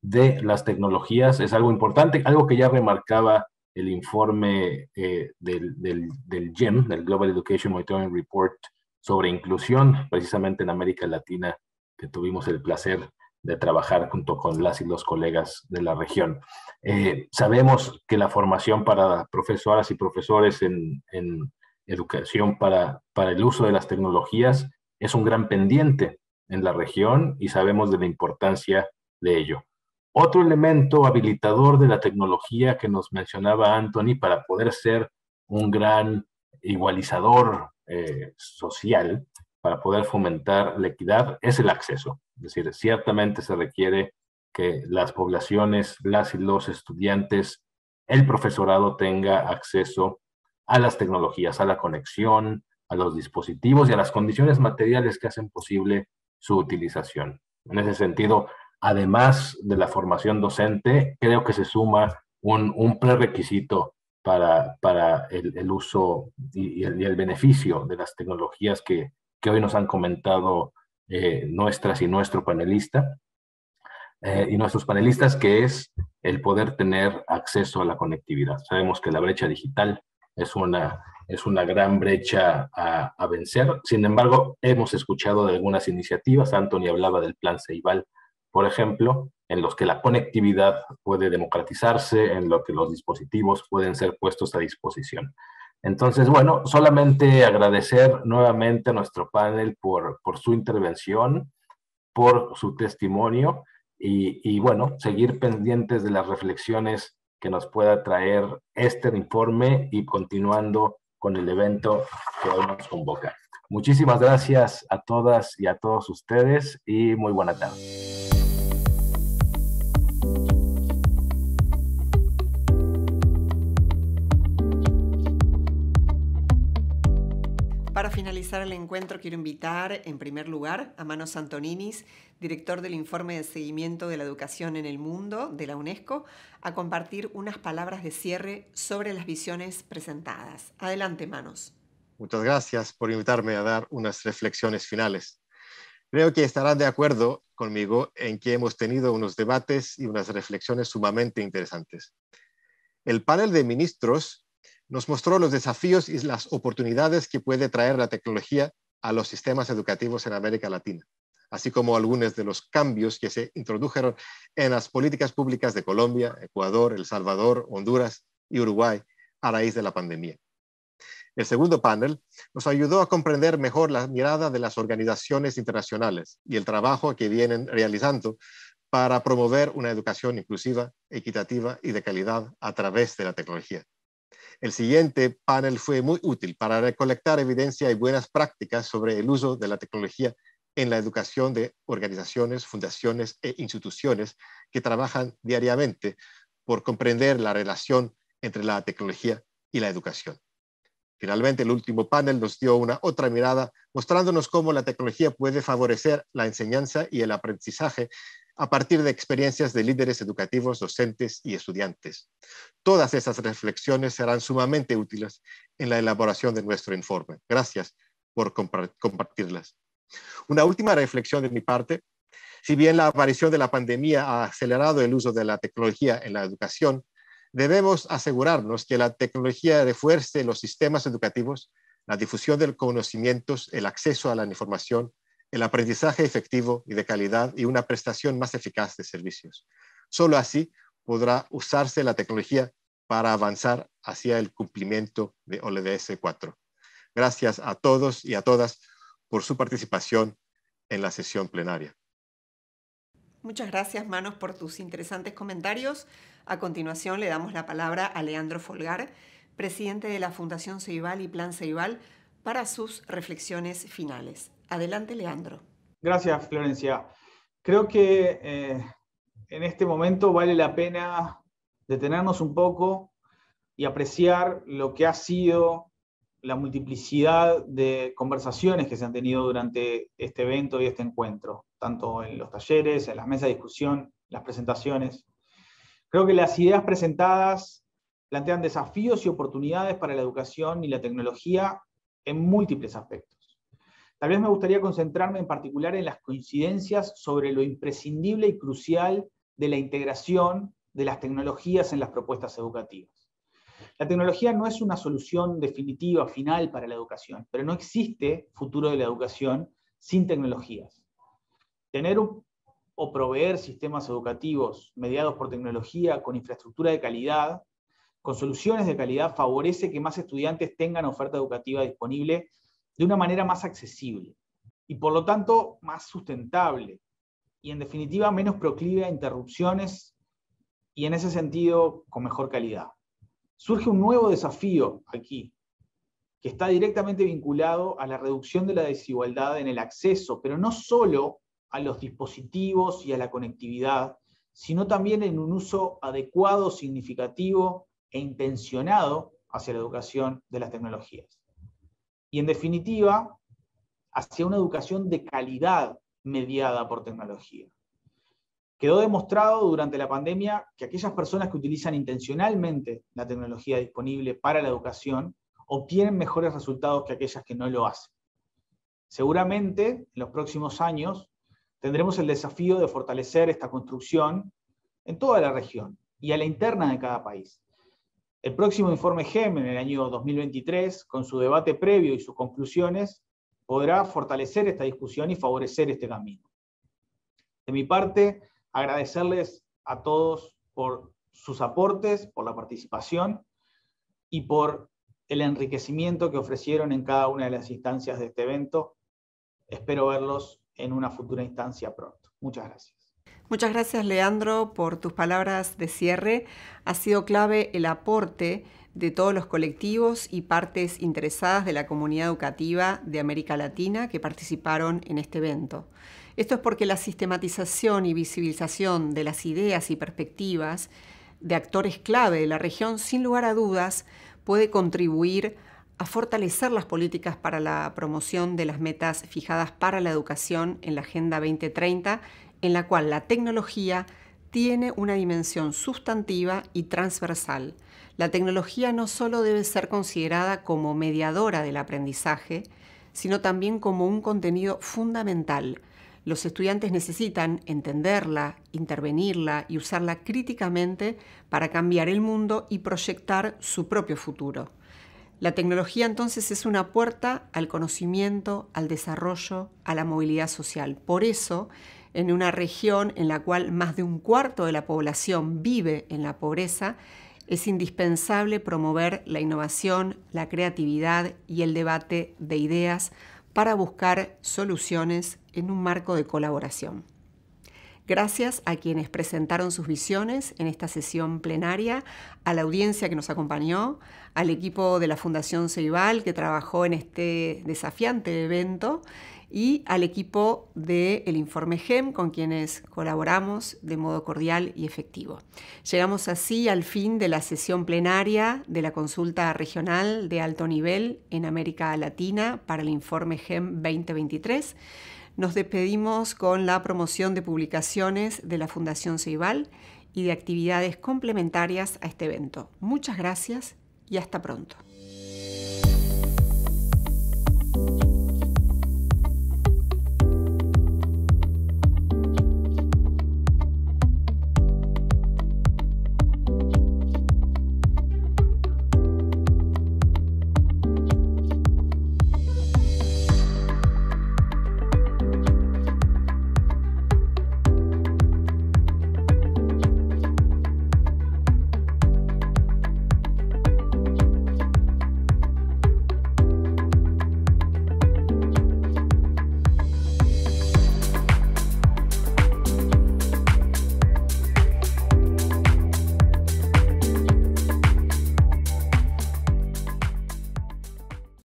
de las tecnologías es algo importante, algo que ya remarcaba el informe del GEM, del Global Education Monitoring Report, sobre inclusión, precisamente en América Latina, que tuvimos el placer de trabajar junto con las y los colegas de la región. Sabemos que la formación para profesoras y profesores en educación para el uso de las tecnologías es un gran pendiente en la región y sabemos de la importancia de ello. Otro elemento habilitador de la tecnología que nos mencionaba Anthony para poder ser un gran igualizador social, para poder fomentar la equidad, es el acceso. Es decir, ciertamente se requiere que las poblaciones, las y los estudiantes, el profesorado tenga acceso a las tecnologías, a la conexión, a los dispositivos y a las condiciones materiales que hacen posible su utilización. En ese sentido, además de la formación docente, creo que se suma un prerequisito para el uso y el beneficio de las tecnologías que hoy nos han comentado nuestras y nuestro panelista. Y nuestros panelistas, que es el poder tener acceso a la conectividad. Sabemos que la brecha digital es una gran brecha a vencer. Sin embargo, hemos escuchado de algunas iniciativas. Anthony hablaba del Plan Ceibal, por ejemplo, en los que la conectividad puede democratizarse, en lo que los dispositivos pueden ser puestos a disposición. Entonces, bueno, solamente agradecer nuevamente a nuestro panel por su intervención, por su testimonio, y bueno, seguir pendientes de las reflexiones que nos pueda traer este informe y continuando con el evento que hoy nos convoca. Muchísimas gracias a todas y a todos ustedes y muy buena tarde. Para finalizar el encuentro, quiero invitar, en primer lugar, a Manos Antoninis, director del Informe de Seguimiento de la Educación en el Mundo de la UNESCO, a compartir unas palabras de cierre sobre las visiones presentadas. Adelante, Manos. Muchas gracias por invitarme a dar unas reflexiones finales. Creo que estarán de acuerdo conmigo en que hemos tenido unos debates y unas reflexiones sumamente interesantes. El panel de ministros nos mostró los desafíos y las oportunidades que puede traer la tecnología a los sistemas educativos en América Latina, así como algunos de los cambios que se introdujeron en las políticas públicas de Colombia, Ecuador, El Salvador, Honduras y Uruguay a raíz de la pandemia. El segundo panel nos ayudó a comprender mejor la mirada de las organizaciones internacionales y el trabajo que vienen realizando para promover una educación inclusiva, equitativa y de calidad a través de la tecnología. El siguiente panel fue muy útil para recolectar evidencia y buenas prácticas sobre el uso de la tecnología en la educación de organizaciones, fundaciones e instituciones que trabajan diariamente por comprender la relación entre la tecnología y la educación. Finalmente, el último panel nos dio una otra mirada, mostrándonos cómo la tecnología puede favorecer la enseñanza y el aprendizaje a partir de experiencias de líderes educativos, docentes y estudiantes. Todas esas reflexiones serán sumamente útiles en la elaboración de nuestro informe. Gracias por compartirlas. Una última reflexión de mi parte. Si bien la aparición de la pandemia ha acelerado el uso de la tecnología en la educación, debemos asegurarnos que la tecnología refuerce los sistemas educativos, la difusión de conocimientos, el acceso a la información, el aprendizaje efectivo y de calidad y una prestación más eficaz de servicios. Solo así podrá usarse la tecnología para avanzar hacia el cumplimiento de ODS 4. Gracias a todos y a todas por su participación en la sesión plenaria. Muchas gracias, Manos, por tus interesantes comentarios. A continuación le damos la palabra a Leandro Folgar, presidente de la Fundación Ceibal y Plan Ceibal, para sus reflexiones finales. Adelante, Leandro. Gracias, Florencia. Creo que en este momento vale la pena detenernos un poco y apreciar lo que ha sido la multiplicidad de conversaciones que se han tenido durante este evento y este encuentro, tanto en los talleres, en las mesas de discusión, las presentaciones. Creo que las ideas presentadas plantean desafíos y oportunidades para la educación y la tecnología en múltiples aspectos. Tal vez me gustaría concentrarme en particular en las coincidencias sobre lo imprescindible y crucial de la integración de las tecnologías en las propuestas educativas. La tecnología no es una solución definitiva, final para la educación, pero no existe futuro de la educación sin tecnologías. Tener o proveer sistemas educativos mediados por tecnología con infraestructura de calidad, con soluciones de calidad, favorece que más estudiantes tengan oferta educativa disponible de una manera más accesible y por lo tanto más sustentable y en definitiva menos proclive a interrupciones y en ese sentido con mejor calidad. Surge un nuevo desafío aquí que está directamente vinculado a la reducción de la desigualdad en el acceso, pero no solo a los dispositivos y a la conectividad, sino también en un uso adecuado, significativo e intencionado hacia la educación de las tecnologías. Y en definitiva, hacia una educación de calidad mediada por tecnología. Quedó demostrado durante la pandemia que aquellas personas que utilizan intencionalmente la tecnología disponible para la educación obtienen mejores resultados que aquellas que no lo hacen. Seguramente, en los próximos años, tendremos el desafío de fortalecer esta construcción en toda la región y a la interna de cada país. El próximo informe GEM en el año 2023, con su debate previo y sus conclusiones, podrá fortalecer esta discusión y favorecer este camino. De mi parte, agradecerles a todos por sus aportes, por la participación y por el enriquecimiento que ofrecieron en cada una de las instancias de este evento. Espero verlos en una futura instancia pronto. Muchas gracias. Muchas gracias, Leandro, por tus palabras de cierre. Ha sido clave el aporte de todos los colectivos y partes interesadas de la comunidad educativa de América Latina que participaron en este evento. Esto es porque la sistematización y visibilización de las ideas y perspectivas de actores clave de la región, sin lugar a dudas, puede contribuir a fortalecer las políticas para la promoción de las metas fijadas para la educación en la Agenda 2030, en la cual la tecnología tiene una dimensión sustantiva y transversal. La tecnología no solo debe ser considerada como mediadora del aprendizaje, sino también como un contenido fundamental. Los estudiantes necesitan entenderla, intervenirla y usarla críticamente para cambiar el mundo y proyectar su propio futuro. La tecnología entonces es una puerta al conocimiento, al desarrollo, a la movilidad social. Por eso, en una región en la cual más de un cuarto de la población vive en la pobreza, es indispensable promover la innovación, la creatividad y el debate de ideas para buscar soluciones en un marco de colaboración. Gracias a quienes presentaron sus visiones en esta sesión plenaria, a la audiencia que nos acompañó, al equipo de la Fundación Ceibal que trabajó en este desafiante evento y al equipo del Informe GEM con quienes colaboramos de modo cordial y efectivo. Llegamos así al fin de la sesión plenaria de la consulta regional de alto nivel en América Latina para el Informe GEM 2023. Nos despedimos con la promoción de publicaciones de la Fundación Ceibal y de actividades complementarias a este evento. Muchas gracias y hasta pronto.